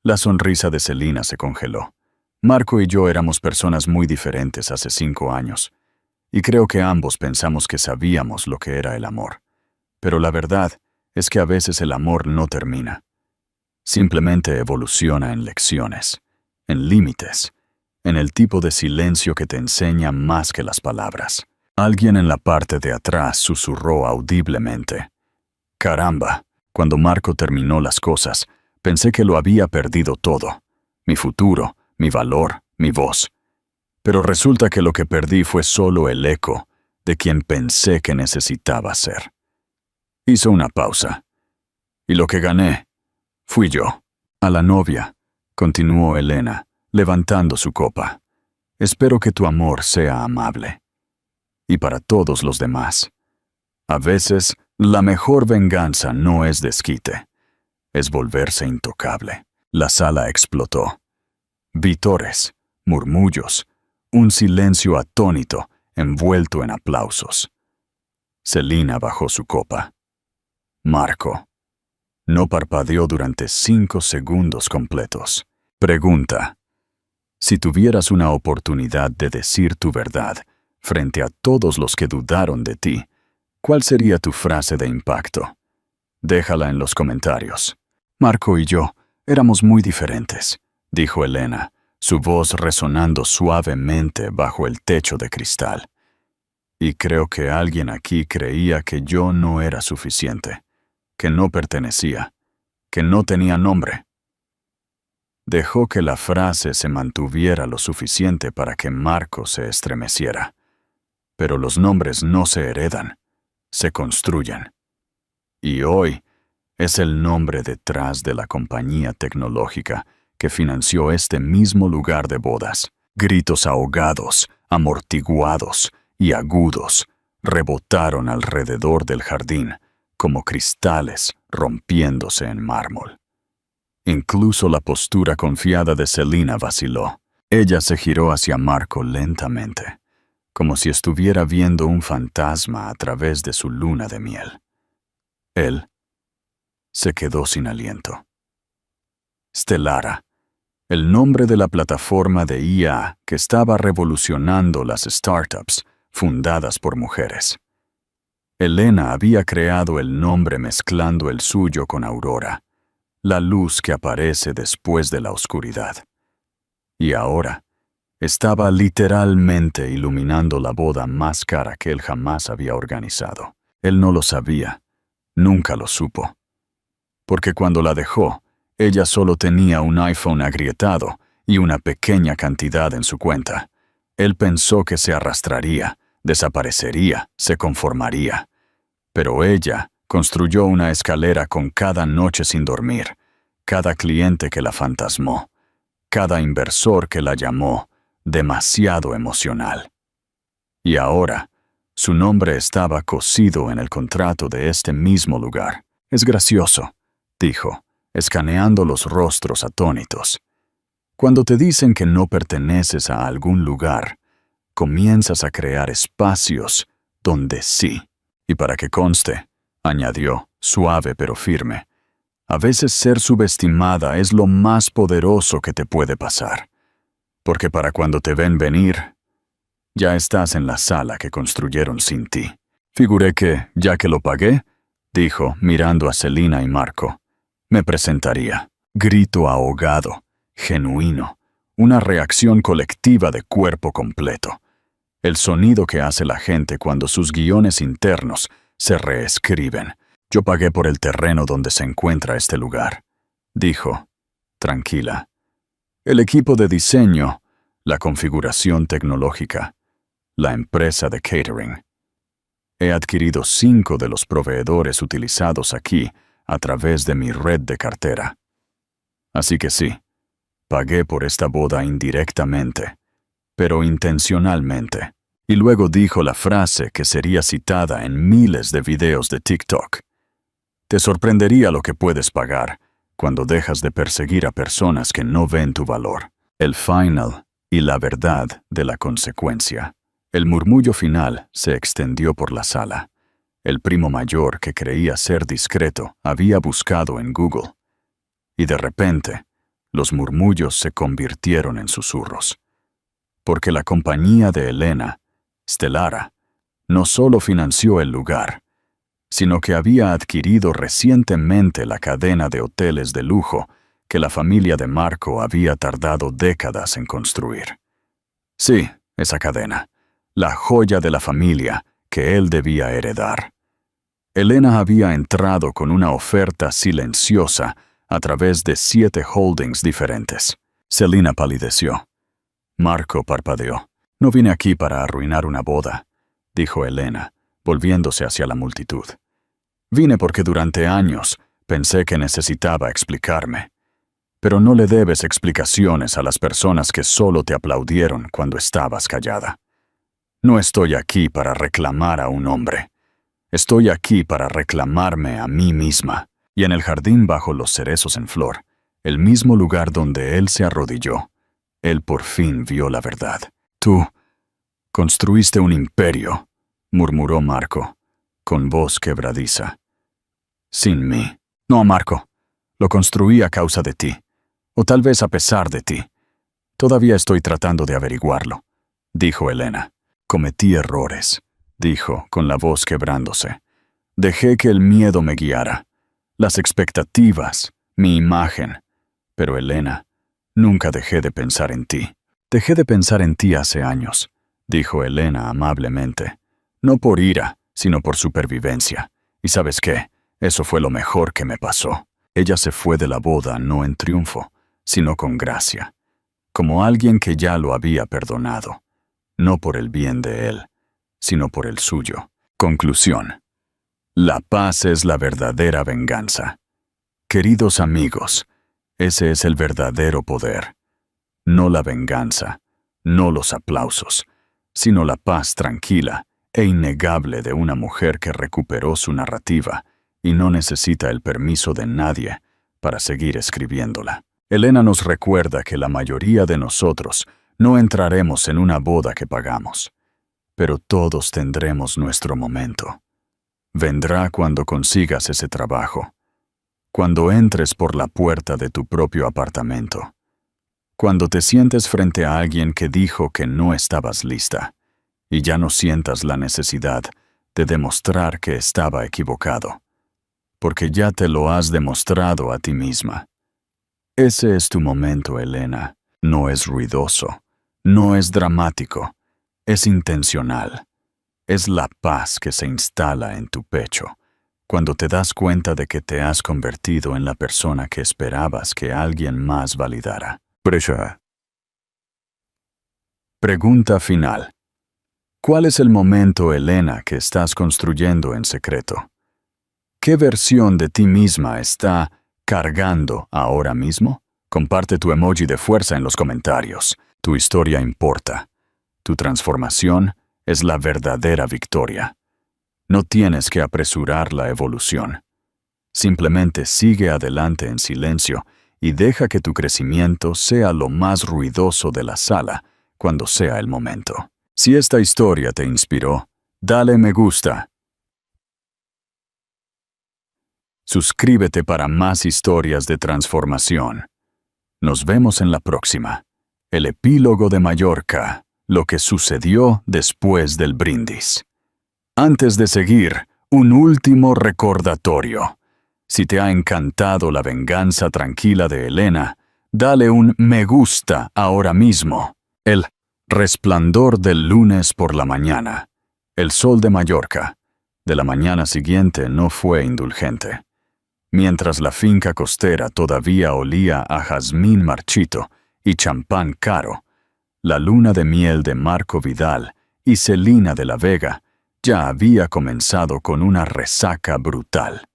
La sonrisa de Celina se congeló. Marco y yo éramos personas muy diferentes hace 5 años, y creo que ambos pensamos que sabíamos lo que era el amor. Pero la verdad es que a veces el amor no termina. Simplemente evoluciona en lecciones, en límites, en el tipo de silencio que te enseña más que las palabras. Alguien en la parte de atrás susurró audiblemente. Caramba, cuando Marco terminó las cosas, pensé que lo había perdido todo. Mi futuro, mi valor, mi voz. Pero resulta que lo que perdí fue solo el eco de quien pensé que necesitaba ser. Hizo una pausa. Y lo que gané fui yo. A la novia, continuó Elena, levantando su copa. Espero que tu amor sea amable. Y para todos los demás. A veces, la mejor venganza no es desquite, es volverse intocable. La sala explotó. Vítores, murmullos, un silencio atónito envuelto en aplausos. Celina bajó su copa. Marco. No parpadeó durante 5 segundos completos. Pregunta. Si tuvieras una oportunidad de decir tu verdad frente a todos los que dudaron de ti, ¿cuál sería tu frase de impacto? Déjala en los comentarios. Marco y yo éramos muy diferentes, dijo Elena, su voz resonando suavemente bajo el techo de cristal. Y creo que alguien aquí creía que yo no era suficiente, que no pertenecía, que no tenía nombre. Dejó que la frase se mantuviera lo suficiente para que Marco se estremeciera. Pero los nombres no se heredan, se construyen. Y hoy es el nombre detrás de la compañía tecnológica que financió este mismo lugar de bodas. Gritos ahogados, amortiguados y agudos rebotaron alrededor del jardín como cristales rompiéndose en mármol. Incluso la postura confiada de Celina vaciló. Ella se giró hacia Marco lentamente, como si estuviera viendo un fantasma a través de su luna de miel. Él se quedó sin aliento. Stellara, el nombre de la plataforma de IA que estaba revolucionando las startups fundadas por mujeres. Elena había creado el nombre mezclando el suyo con Aurora, la luz que aparece después de la oscuridad. Y ahora estaba literalmente iluminando la boda más cara que él jamás había organizado. Él no lo sabía, nunca lo supo. Porque cuando la dejó, ella solo tenía un iPhone agrietado y una pequeña cantidad en su cuenta. Él pensó que se arrastraría, desaparecería, se conformaría. Pero ella construyó una escalera con cada noche sin dormir, cada cliente que la fantasmó, cada inversor que la llamó demasiado emocional. Y ahora, su nombre estaba cosido en el contrato de este mismo lugar. Es gracioso, dijo, escaneando los rostros atónitos. Cuando te dicen que no perteneces a algún lugar, comienzas a crear espacios donde sí. Y para que conste, añadió, suave pero firme, a veces ser subestimada es lo más poderoso que te puede pasar. Porque para cuando te ven venir, ya estás en la sala que construyeron sin ti. Figuré que, ya que lo pagué, dijo, mirando a Celina y Marco, me presentaría. Grito ahogado, genuino, una reacción colectiva de cuerpo completo. El sonido que hace la gente cuando sus guiones internos se reescriben. Yo pagué por el terreno donde se encuentra este lugar, dijo, tranquila. El equipo de diseño, la configuración tecnológica, la empresa de catering. He adquirido 5 de los proveedores utilizados aquí a través de mi red de cartera. Así que sí, pagué por esta boda indirectamente, pero intencionalmente. Y luego dijo la frase que sería citada en miles de videos de TikTok. Te sorprendería lo que puedes pagar cuando dejas de perseguir a personas que no ven tu valor. El final y la verdad de la consecuencia. El murmullo final se extendió por la sala. El primo mayor, que creía ser discreto, había buscado en Google. Y de repente, los murmullos se convirtieron en susurros. Porque la compañía de Elena, Stellara, no solo financió el lugar, sino que había adquirido recientemente la cadena de hoteles de lujo que la familia de Marco había tardado décadas en construir. Sí, esa cadena, la joya de la familia que él debía heredar. Elena había entrado con una oferta silenciosa a través de 7 holdings diferentes. Celina palideció. Marco parpadeó. «No vine aquí para arruinar una boda», dijo Elena, volviéndose hacia la multitud. «Vine porque durante años pensé que necesitaba explicarme. Pero no le debes explicaciones a las personas que solo te aplaudieron cuando estabas callada. No estoy aquí para reclamar a un hombre. Estoy aquí para reclamarme a mí misma». Y en el jardín bajo los cerezos en flor, el mismo lugar donde él se arrodilló, él por fin vio la verdad. «Tú construiste un imperio», murmuró Marco, con voz quebradiza. «Sin mí». «No, Marco. Lo construí a causa de ti. O tal vez a pesar de ti. Todavía estoy tratando de averiguarlo», dijo Elena. «Cometí errores», dijo, con la voz quebrándose. «Dejé que el miedo me guiara. Las expectativas, mi imagen. Pero Elena, nunca dejé de pensar en ti». «Dejé de pensar en ti hace años», dijo Elena amablemente. «No por ira, sino por supervivencia. ¿Y sabes qué? Eso fue lo mejor que me pasó». Ella se fue de la boda no en triunfo, sino con gracia, como alguien que ya lo había perdonado, no por el bien de él, sino por el suyo. Conclusión. La paz es la verdadera venganza. Queridos amigos, ese es el verdadero poder. No la venganza, no los aplausos, sino la paz tranquila e innegable de una mujer que recuperó su narrativa y no necesita el permiso de nadie para seguir escribiéndola. Elena nos recuerda que la mayoría de nosotros no entraremos en una boda que pagamos, pero todos tendremos nuestro momento. Vendrá cuando consigas ese trabajo, cuando entres por la puerta de tu propio apartamento, cuando te sientes frente a alguien que dijo que no estabas lista y ya no sientas la necesidad de demostrar que estaba equivocado, porque ya te lo has demostrado a ti misma. Ese es tu momento, Elena. No es ruidoso, no es dramático, es intencional. Es la paz que se instala en tu pecho cuando te das cuenta de que te has convertido en la persona que esperabas que alguien más validara. Pregunta final. ¿Cuál es el momento, Elena, que estás construyendo en secreto? ¿Qué versión de ti misma está cargando ahora mismo? Comparte tu emoji de fuerza en los comentarios. Tu historia importa. Tu transformación es la verdadera victoria. No tienes que apresurar la evolución. Simplemente sigue adelante en silencio y deja que tu crecimiento sea lo más ruidoso de la sala cuando sea el momento. Si esta historia te inspiró, dale me gusta. Suscríbete para más historias de transformación. Nos vemos en la próxima. El epílogo de Mallorca. Lo que sucedió después del brindis. Antes de seguir, un último recordatorio. Si te ha encantado la venganza tranquila de Elena, dale un me gusta ahora mismo. El resplandor del lunes por la mañana. El sol de Mallorca. De la mañana siguiente no fue indulgente. Mientras la finca costera todavía olía a jazmín marchito y champán caro, la luna de miel de Marco Vidal y Celina de la Vega ya había comenzado con una resaca brutal.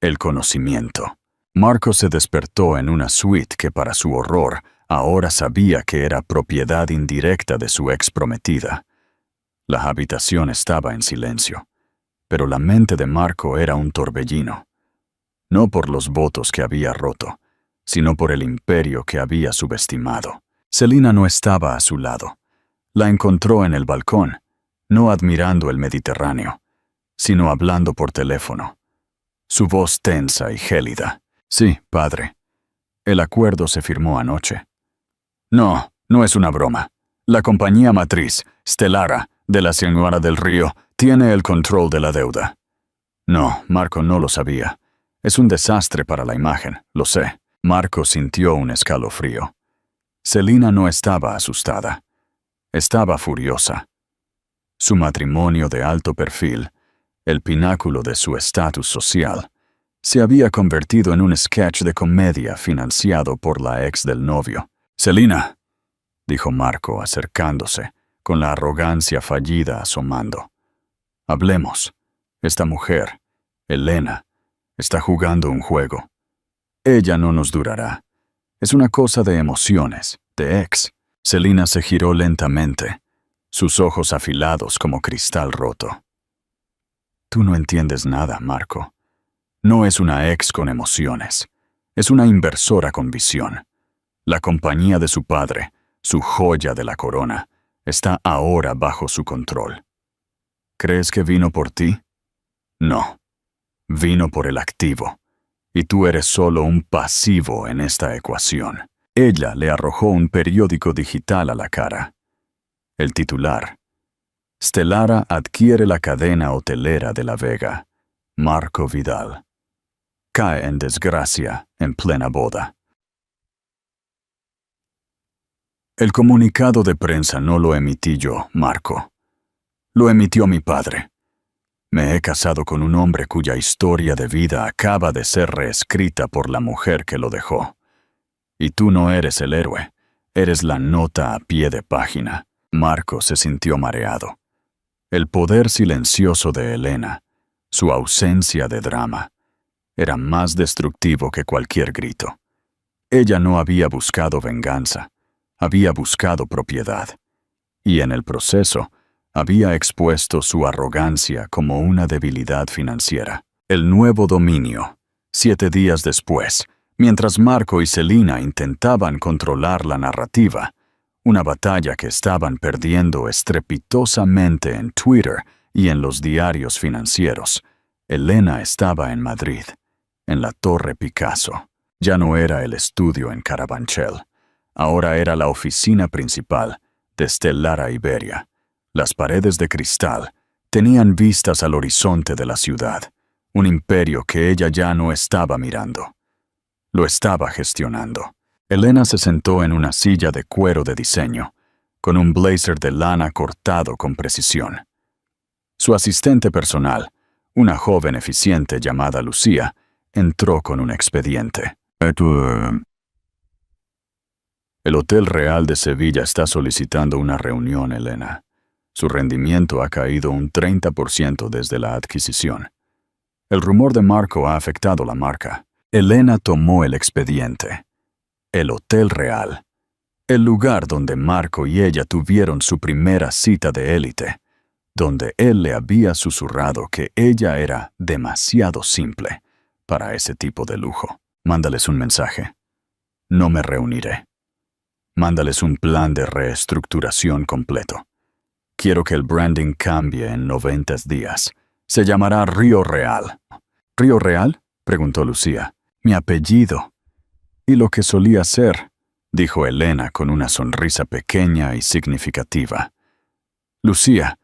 El conocimiento. Marco se despertó en una suite que para su horror ahora sabía que era propiedad indirecta de su ex prometida. La habitación estaba en silencio, pero la mente de Marco era un torbellino. No por los votos que había roto, sino por el imperio que había subestimado. Celina no estaba a su lado. La encontró en el balcón, no admirando el Mediterráneo, sino hablando por teléfono. Su voz tensa y gélida. «Sí, padre. El acuerdo se firmó anoche». «No, no es una broma. La compañía matriz, Stellara, de la Señora del Río, tiene el control de la deuda». No, Marco no lo sabía. Es un desastre para la imagen, lo sé. Marco sintió un escalofrío. Celina no estaba asustada. Estaba furiosa. Su matrimonio de alto perfil el pináculo de su estatus social, se había convertido en un sketch de comedia financiado por la ex del novio. «Celina», dijo Marco acercándose, con la arrogancia fallida asomando. «Hablemos. Esta mujer, Elena, está jugando un juego. Ella no nos durará. Es una cosa de emociones, de ex». Celina se giró lentamente, sus ojos afilados como cristal roto. «Tú no entiendes nada, Marco. No es una ex con emociones. Es una inversora con visión. La compañía de su padre, su joya de la corona, está ahora bajo su control. ¿Crees que vino por ti? No. Vino por el activo. Y tú eres solo un pasivo en esta ecuación». Ella le arrojó un periódico digital a la cara. El titular: «Stellara adquiere la cadena hotelera de La Vega. Marco Vidal. Cae en desgracia en plena boda». El comunicado de prensa no lo emití yo, Marco. Lo emitió mi padre. Me he casado con un hombre cuya historia de vida acaba de ser reescrita por la mujer que lo dejó. Y tú no eres el héroe, eres la nota a pie de página. Marco se sintió mareado. El poder silencioso de Elena, su ausencia de drama, era más destructivo que cualquier grito. Ella no había buscado venganza, había buscado propiedad. Y en el proceso, había expuesto su arrogancia como una debilidad financiera. El nuevo dominio, 7 días después, mientras Marco y Celina intentaban controlar la narrativa, una batalla que estaban perdiendo estrepitosamente en Twitter y en los diarios financieros, Elena estaba en Madrid, en la Torre Picasso. Ya no era el estudio en Carabanchel, ahora era la oficina principal de Stellara Iberia. Las paredes de cristal tenían vistas al horizonte de la ciudad, un imperio que ella ya no estaba mirando. Lo estaba gestionando. Elena se sentó en una silla de cuero de diseño, con un blazer de lana cortado con precisión. Su asistente personal, una joven eficiente llamada Lucía, entró con un expediente. El Hotel Real de Sevilla está solicitando una reunión, Elena. Su rendimiento ha caído un 30% desde la adquisición. El rumor de Marco ha afectado la marca. Elena tomó el expediente. El Hotel Real. El lugar donde Marco y ella tuvieron su primera cita de élite, donde él le había susurrado que ella era demasiado simple para ese tipo de lujo. Mándales un mensaje. No me reuniré. Mándales un plan de reestructuración completo. Quiero que el branding cambie en 90 días. Se llamará Río Real. ¿Río Real?, preguntó Lucía. Mi apellido. Y lo que solía ser, dijo Elena con una sonrisa pequeña y significativa. Lucía,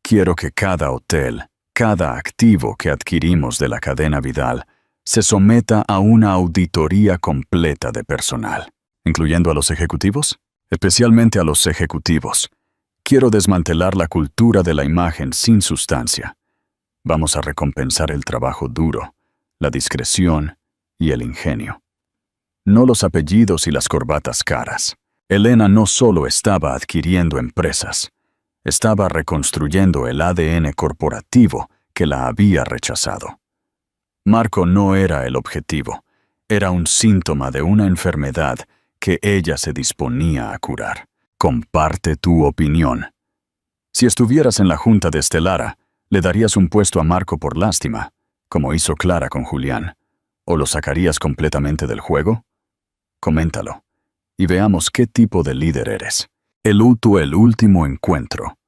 quiero que cada hotel, cada activo que adquirimos de la cadena Vidal, se someta a una auditoría completa de personal. ¿Incluyendo a los ejecutivos? Especialmente a los ejecutivos. Quiero desmantelar la cultura de la imagen sin sustancia. Vamos a recompensar el trabajo duro, la discreción y el ingenio. No los apellidos y las corbatas caras. Elena no solo estaba adquiriendo empresas, estaba reconstruyendo el ADN corporativo que la había rechazado. Marco no era el objetivo, era un síntoma de una enfermedad que ella se disponía a curar. Comparte tu opinión. Si estuvieras en la junta de Stellara, ¿le darías un puesto a Marco por lástima, como hizo Clara con Julián? ¿O lo sacarías completamente del juego? Coméntalo, y veamos qué tipo de líder eres. El último encuentro.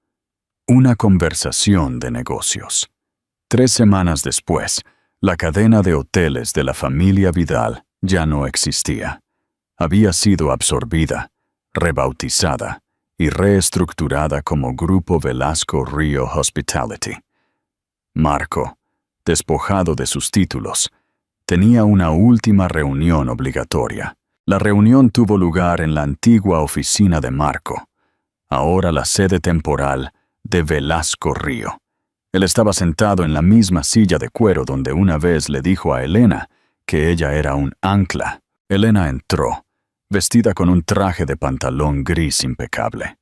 Una conversación de negocios. 3 semanas después, la cadena de hoteles de la familia Vidal ya no existía. Había sido absorbida, rebautizada y reestructurada como Grupo Velasco Rio Hospitality. Marco, despojado de sus títulos, tenía una última reunión obligatoria. La reunión tuvo lugar en la antigua oficina de Marco, ahora la sede temporal de Velasco Río, Él estaba sentado en la misma silla de cuero donde una vez le dijo a Elena que ella era un ancla. Elena entró, vestida con un traje de pantalón gris impecable.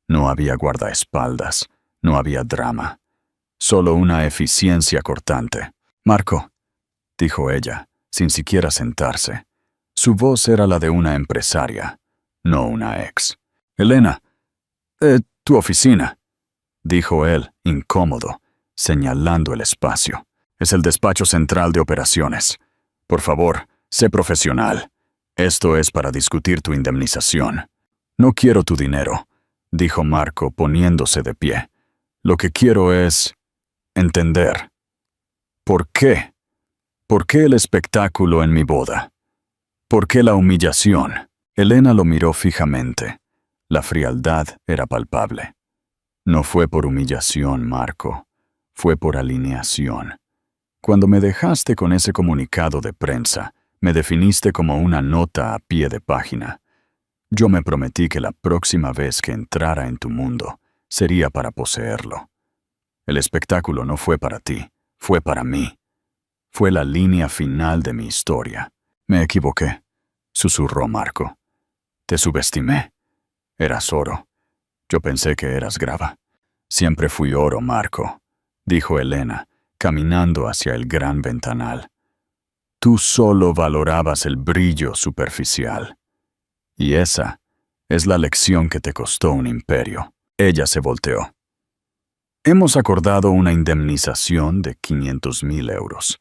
No había guardaespaldas, no había drama, solo una eficiencia cortante. «Marco», dijo ella, sin siquiera sentarse. Su voz era la de una empresaria, no una ex. «Elena, tu oficina», dijo él, incómodo, señalando el espacio. «Es el despacho central de operaciones. Por favor, sé profesional. Esto es para discutir tu indemnización». «No quiero tu dinero», dijo Marco, poniéndose de pie. «Lo que quiero es entender. ¿Por qué? ¿Por qué el espectáculo en mi boda? ¿Por qué la humillación?» Elena lo miró fijamente. La frialdad era palpable. «No fue por humillación, Marco. Fue por alineación. Cuando me dejaste con ese comunicado de prensa, me definiste como una nota a pie de página. Yo me prometí que la próxima vez que entrara en tu mundo, sería para poseerlo. El espectáculo no fue para ti, fue para mí. Fue la línea final de mi historia. Me equivoqué», susurró Marco. «Te subestimé. Eras oro. Yo pensé que eras grava». «Siempre fui oro, Marco», dijo Elena, caminando hacia el gran ventanal. «Tú solo valorabas el brillo superficial. Y esa es la lección que te costó un imperio». Ella se volteó. «Hemos acordado una indemnización de 500,000 euros.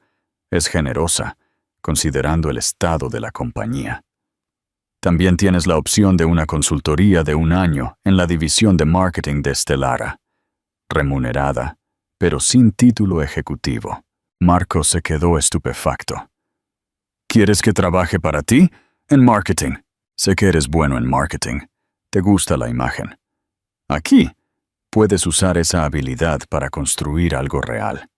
Es generosa, considerando el estado de la compañía. También tienes la opción de una consultoría de 1 año en la división de marketing de Stellara, remunerada, pero sin título ejecutivo». Marco se quedó estupefacto. «¿Quieres que trabaje para ti? En marketing. Sé que eres bueno en marketing. Te gusta la imagen. Aquí puedes usar esa habilidad para construir algo real.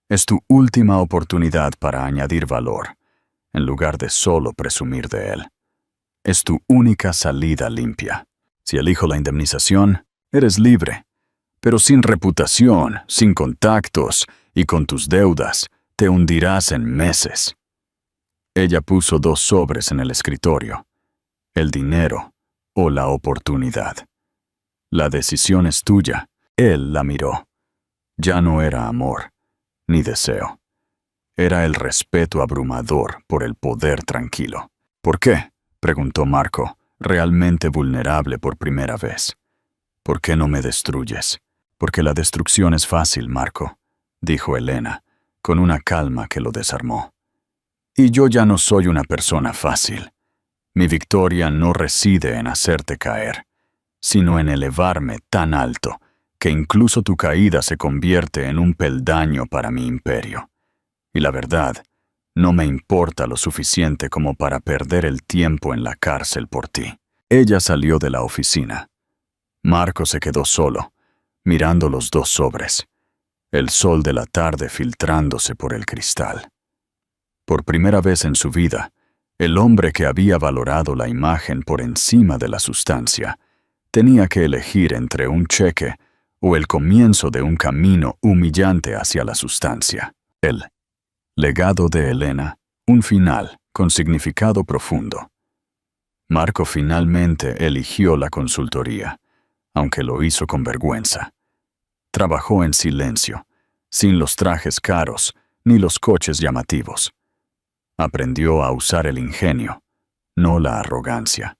Es tu última oportunidad para añadir valor, en lugar de solo presumir de él. Es tu única salida limpia. Si elijo la indemnización, eres libre. Pero sin reputación, sin contactos y con tus deudas, te hundirás en meses». Ella puso 2 sobres en el escritorio. El dinero o la oportunidad. «La decisión es tuya». Él la miró. Ya no era amor, ni deseo. Era el respeto abrumador por el poder tranquilo. «¿Por qué?», preguntó Marco, realmente vulnerable por primera vez. «¿Por qué no me destruyes?» «Porque la destrucción es fácil, Marco», dijo Elena, con una calma que lo desarmó. «Y yo ya no soy una persona fácil. Mi victoria no reside en hacerte caer, sino en elevarme tan alto que incluso tu caída se convierte en un peldaño para mi imperio. Y la verdad, no me importa lo suficiente como para perder el tiempo en la cárcel por ti». Ella salió de la oficina. Marco se quedó solo, mirando los 2 sobres, el sol de la tarde filtrándose por el cristal. Por primera vez en su vida, el hombre que había valorado la imagen por encima de la sustancia tenía que elegir entre un cheque o el comienzo de un camino humillante hacia la sustancia. El legado de Elena, un final con significado profundo. Marco finalmente eligió la consultoría, aunque lo hizo con vergüenza. Trabajó en silencio, sin los trajes caros ni los coches llamativos. Aprendió a usar el ingenio, no la arrogancia.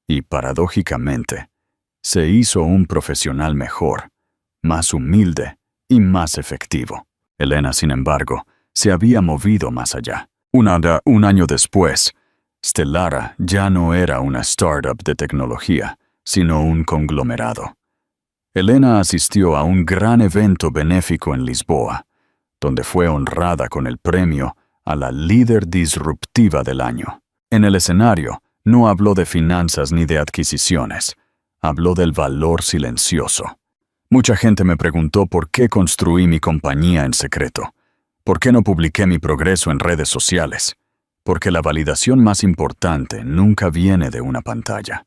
Y, paradójicamente, se hizo un profesional mejor, más humilde y más efectivo. Elena, sin embargo, se había movido más allá. Un año después, Stellara ya no era una startup de tecnología, sino un conglomerado. Elena asistió a un gran evento benéfico en Lisboa, donde fue honrada con el premio a la líder disruptiva del año. En el escenario, no habló de finanzas ni de adquisiciones, habló del valor silencioso. Mucha gente me preguntó por qué construí mi compañía en secreto, por qué no publiqué mi progreso en redes sociales, porque la validación más importante nunca viene de una pantalla.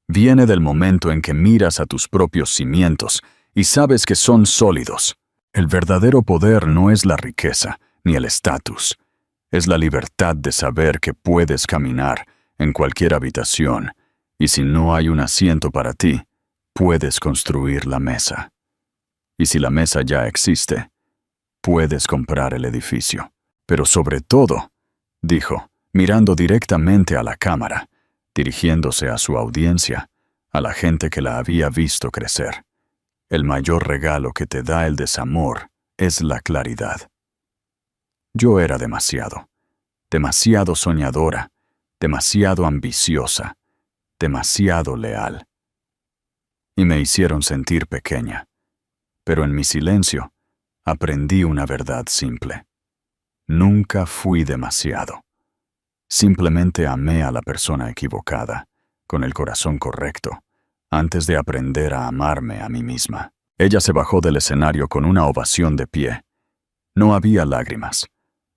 Viene del momento en que miras a tus propios cimientos y sabes que son sólidos. El verdadero poder no es la riqueza ni el estatus. Es la libertad de saber que puedes caminar en cualquier habitación y si no hay un asiento para ti, puedes construir la mesa. Y si la mesa ya existe, puedes comprar el edificio. Pero sobre todo, dijo, mirando directamente a la cámara, dirigiéndose a su audiencia, a la gente que la había visto crecer. El mayor regalo que te da el desamor es la claridad. Yo era demasiado soñadora, demasiado ambiciosa, demasiado leal. Y me hicieron sentir pequeña. Pero en mi silencio, aprendí una verdad simple. Nunca fui demasiado. Simplemente amé a la persona equivocada, con el corazón correcto, antes de aprender a amarme a mí misma. Ella se bajó del escenario con una ovación de pie. No había lágrimas,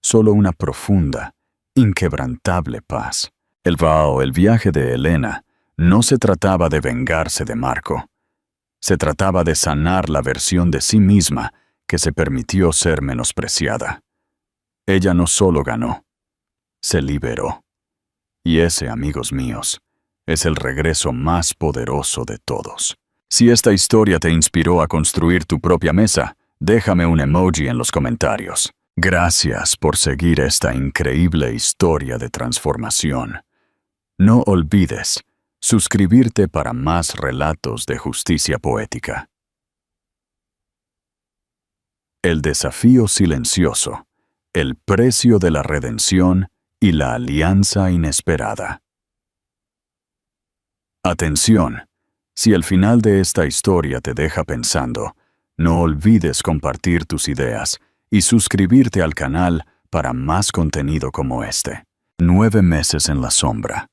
solo una profunda, inquebrantable paz. El viaje de Elena, no se trataba de vengarse de Marco. Se trataba de sanar la versión de sí misma que se permitió ser menospreciada. Ella no solo ganó, se liberó. Y ese, amigos míos, es el regreso más poderoso de todos. Si esta historia te inspiró a construir tu propia mesa, déjame un emoji en los comentarios. Gracias por seguir esta increíble historia de transformación. No olvides suscribirte para más relatos de justicia poética. El desafío silencioso, el precio de la redención y la alianza inesperada. Atención, si el final de esta historia te deja pensando, no olvides compartir tus ideas y suscribirte al canal para más contenido como este. 9 meses en la sombra.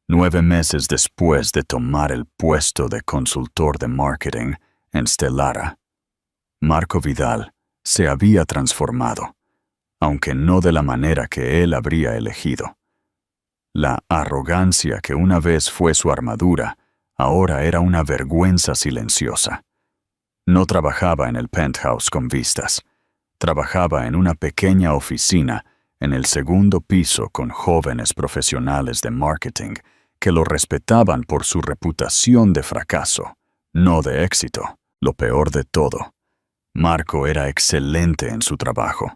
9 meses después de tomar el puesto de consultor de marketing en Stellara, Marco Vidal se había transformado, aunque no de la manera que él habría elegido. La arrogancia que una vez fue su armadura, ahora era una vergüenza silenciosa. No trabajaba en el penthouse con vistas. Trabajaba en una pequeña oficina en el segundo piso con jóvenes profesionales de marketing que lo respetaban por su reputación de fracaso, no de éxito. Lo peor de todo, Marco era excelente en su trabajo.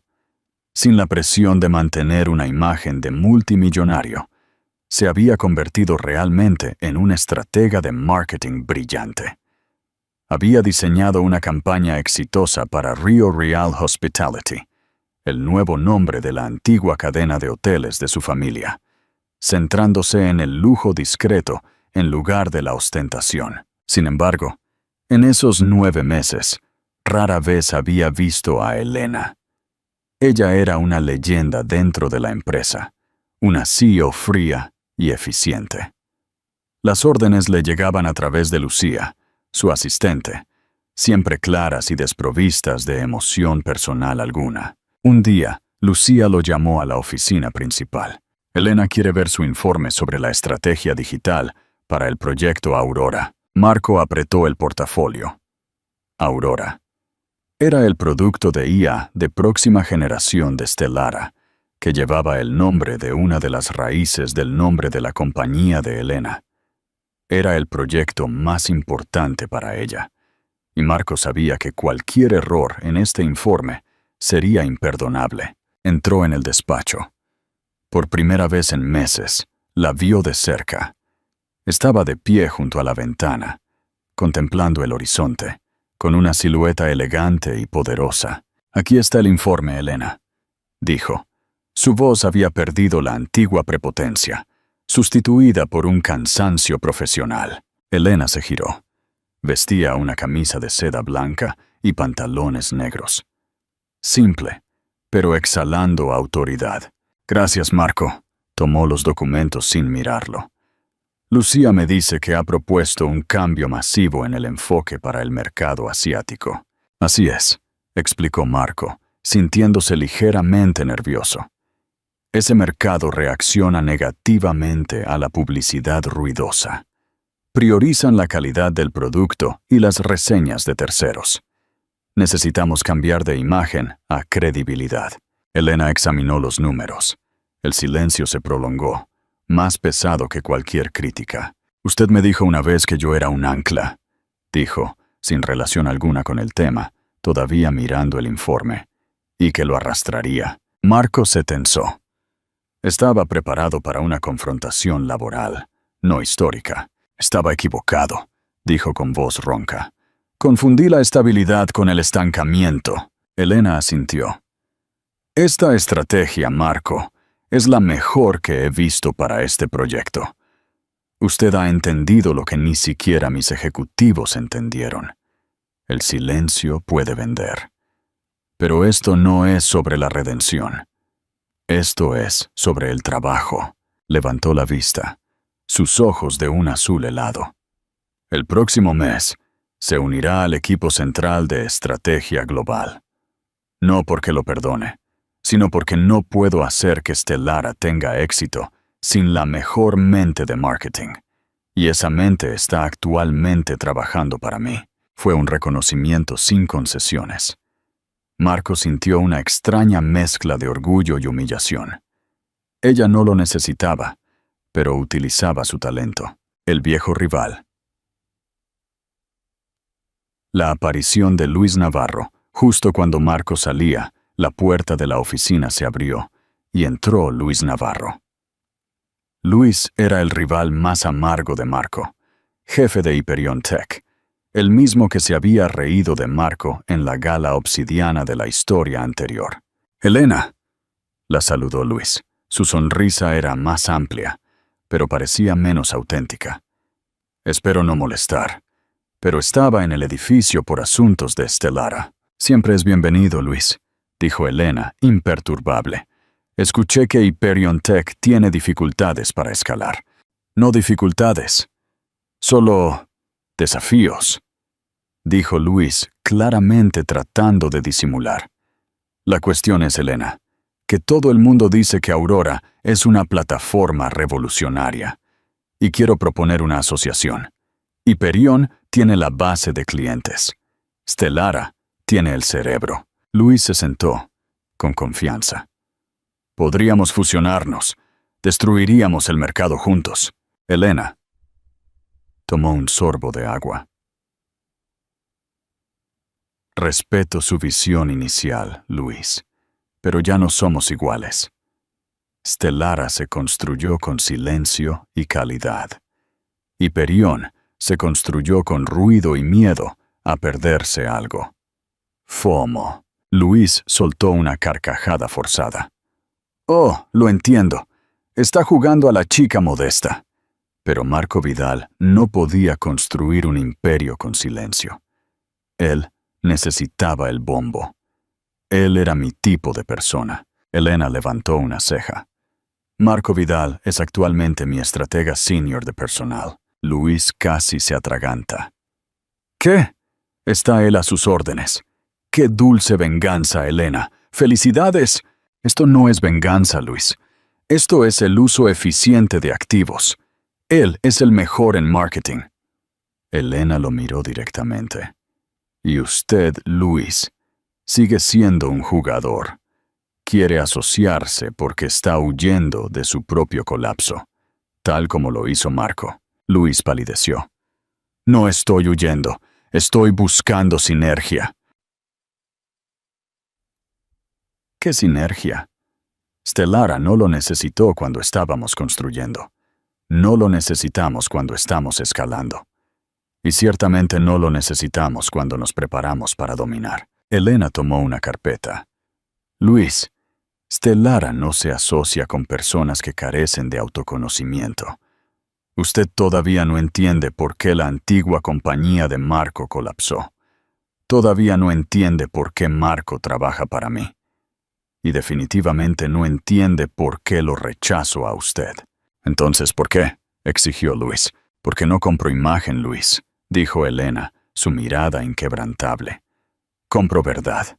Sin la presión de mantener una imagen de multimillonario, se había convertido realmente en un estratega de marketing brillante. Había diseñado una campaña exitosa para Rio Real Hospitality, el nuevo nombre de la antigua cadena de hoteles de su familia, centrándose en el lujo discreto en lugar de la ostentación. Sin embargo, en esos 9 meses, rara vez había visto a Elena. Ella era una leyenda dentro de la empresa, una CEO fría y eficiente. Las órdenes le llegaban a través de Lucía, su asistente, siempre claras y desprovistas de emoción personal alguna. Un día, Lucía lo llamó a la oficina principal. Elena quiere ver su informe sobre la estrategia digital para el proyecto Aurora. Marco apretó el portafolio. Aurora. Era el producto de IA de próxima generación de Stellara, que llevaba el nombre de una de las raíces del nombre de la compañía de Elena. Era el proyecto más importante para ella, y Marco sabía que cualquier error en este informe sería imperdonable. Entró en el despacho. Por primera vez en meses, la vio de cerca. Estaba de pie junto a la ventana, contemplando el horizonte, con una silueta elegante y poderosa. «Aquí está el informe, Elena», dijo. Su voz había perdido la antigua prepotencia, sustituida por un cansancio profesional. Elena se giró. Vestía una camisa de seda blanca y pantalones negros. Simple, pero exhalando autoridad. «Gracias, Marco». Tomó los documentos sin mirarlo. «Lucía me dice que ha propuesto un cambio masivo en el enfoque para el mercado asiático». «Así es», explicó Marco, sintiéndose ligeramente nervioso. «Ese mercado reacciona negativamente a la publicidad ruidosa. Priorizan la calidad del producto y las reseñas de terceros. Necesitamos cambiar de imagen a credibilidad. Elena examinó los números. El silencio se prolongó, más pesado que cualquier crítica. Usted me dijo una vez que yo era un ancla, dijo, sin relación alguna con el tema, todavía mirando el informe, y que lo arrastraría. Marco se tensó. Estaba preparado para una confrontación laboral, no histórica. Estaba equivocado, dijo con voz ronca. Confundí la estabilidad con el estancamiento. Elena asintió. Esta estrategia, Marco, es la mejor que he visto para este proyecto. Usted ha entendido lo que ni siquiera mis ejecutivos entendieron. El silencio puede vender. Pero esto no es sobre la redención. Esto es sobre el trabajo. Levantó la vista, sus ojos de un azul helado. El próximo mes, se unirá al equipo central de estrategia global. No porque lo perdone, sino porque no puedo hacer que Stellara tenga éxito sin la mejor mente de marketing. Y esa mente está actualmente trabajando para mí. Fue un reconocimiento sin concesiones. Marco sintió una extraña mezcla de orgullo y humillación. Ella no lo necesitaba, pero utilizaba su talento. El viejo rival. La aparición de Luis Navarro, justo cuando Marco salía, la puerta de la oficina se abrió, y entró Luis Navarro. Luis era el rival más amargo de Marco, jefe de Hyperion Tech, el mismo que se había reído de Marco en la gala obsidiana de la historia anterior. «Elena», la saludó Luis. Su sonrisa era más amplia, pero parecía menos auténtica. «Espero no molestar, pero estaba en el edificio por asuntos de Stellara». «Siempre es bienvenido, Luis», dijo Elena, imperturbable. «Escuché que Hyperion Tech tiene dificultades para escalar». «No dificultades, solo desafíos», dijo Luis, claramente tratando de disimular. «La cuestión es, Elena, que todo el mundo dice que Aurora es una plataforma revolucionaria, y quiero proponer una asociación. Hyperion tiene la base de clientes. Stellara tiene el cerebro». Luis se sentó, con confianza. «Podríamos fusionarnos. Destruiríamos el mercado juntos». Elena tomó un sorbo de agua. «Respeto su visión inicial, Luis, pero ya no somos iguales. Stellara se construyó con silencio y calidad. Hyperion se construyó con ruido y miedo a perderse algo. FOMO». Luis soltó una carcajada forzada. «Oh, lo entiendo. Está jugando a la chica modesta». Pero Marco Vidal no podía construir un imperio con silencio. Él necesitaba el bombo. Él era mi tipo de persona. Elena levantó una ceja. «Marco Vidal es actualmente mi estratega senior de personal». Luis casi se atraganta. «¿Qué? Está él a sus órdenes. ¡Qué dulce venganza, Elena! ¡Felicidades! Esto no es venganza, Luis. Esto es el uso eficiente de activos. Él es el mejor en marketing». Elena lo miró directamente. «Y usted, Luis, sigue siendo un jugador. Quiere asociarse porque está huyendo de su propio colapso, tal como lo hizo Marco». Luis palideció. «No estoy huyendo. Estoy buscando sinergia». ¿Qué sinergia? Stellara no lo necesitó cuando estábamos construyendo. No lo necesitamos cuando estamos escalando. Y ciertamente no lo necesitamos cuando nos preparamos para dominar. Elena tomó una carpeta. «Luis, Stellara no se asocia con personas que carecen de autoconocimiento. Usted todavía no entiende por qué la antigua compañía de Marco colapsó. Todavía no entiende por qué Marco trabaja para mí. Y definitivamente no entiende por qué lo rechazo a usted». «Entonces, ¿por qué?», exigió Luis. «Porque no compro imagen, Luis», dijo Elena, su mirada inquebrantable. «Compro verdad.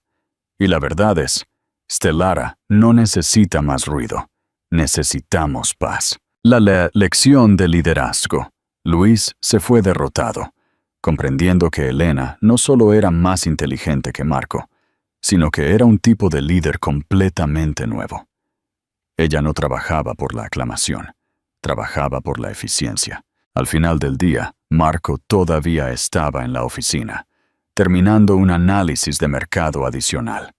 Y la verdad es, Stellara no necesita más ruido. Necesitamos paz». La lección de liderazgo», Luis se fue derrotado, comprendiendo que Elena no solo era más inteligente que Marco, sino que era un tipo de líder completamente nuevo. Ella no trabajaba por la aclamación, trabajaba por la eficiencia. Al final del día, Marco todavía estaba en la oficina, terminando un análisis de mercado adicional.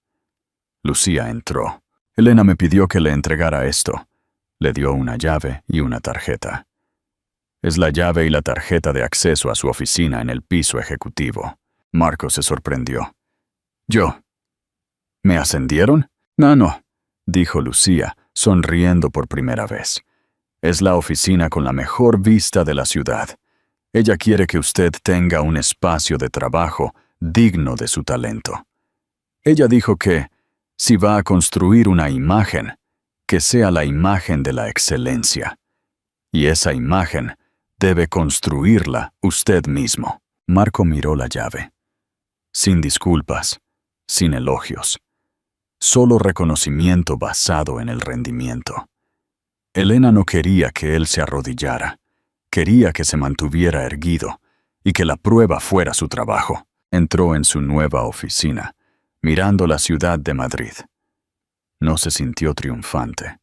Lucía entró. Elena me pidió que le entregara esto. Le dio una llave y una tarjeta. Es la llave y la tarjeta de acceso a su oficina en el piso ejecutivo. Marco se sorprendió. ¿Yo? ¿Me ascendieron? No, dijo Lucía, sonriendo por primera vez. Es la oficina con la mejor vista de la ciudad. Ella quiere que usted tenga un espacio de trabajo digno de su talento. Ella dijo que, si va a construir una imagen, que sea la imagen de la excelencia. Y esa imagen debe construirla usted mismo. Marco miró la llave. Sin disculpas, sin elogios. Solo reconocimiento basado en el rendimiento. Elena no quería que él se arrodillara. Quería que se mantuviera erguido y que la prueba fuera su trabajo. Entró en su nueva oficina, mirando la ciudad de Madrid. No se sintió triunfante,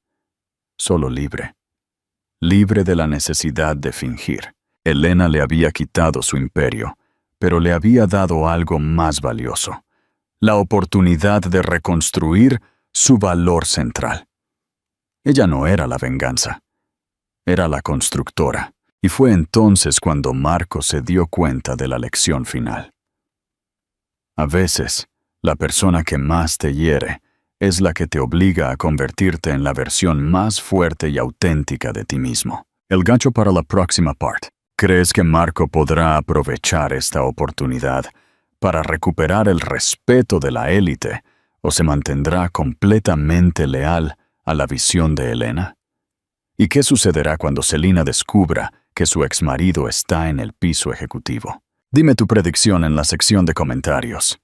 solo libre. Libre de la necesidad de fingir. Elena le había quitado su imperio, pero le había dado algo más valioso: la oportunidad de reconstruir su valor central. Ella no era la venganza, era la constructora, y fue entonces cuando Marco se dio cuenta de la lección final. A veces, la persona que más te hiere es la que te obliga a convertirte en la versión más fuerte y auténtica de ti mismo. El gancho para la próxima parte. ¿Crees que Marco podrá aprovechar esta oportunidad para recuperar el respeto de la élite o se mantendrá completamente leal a la visión de Elena? ¿Y qué sucederá cuando Celina descubra que su exmarido está en el piso ejecutivo? Dime tu predicción en la sección de comentarios.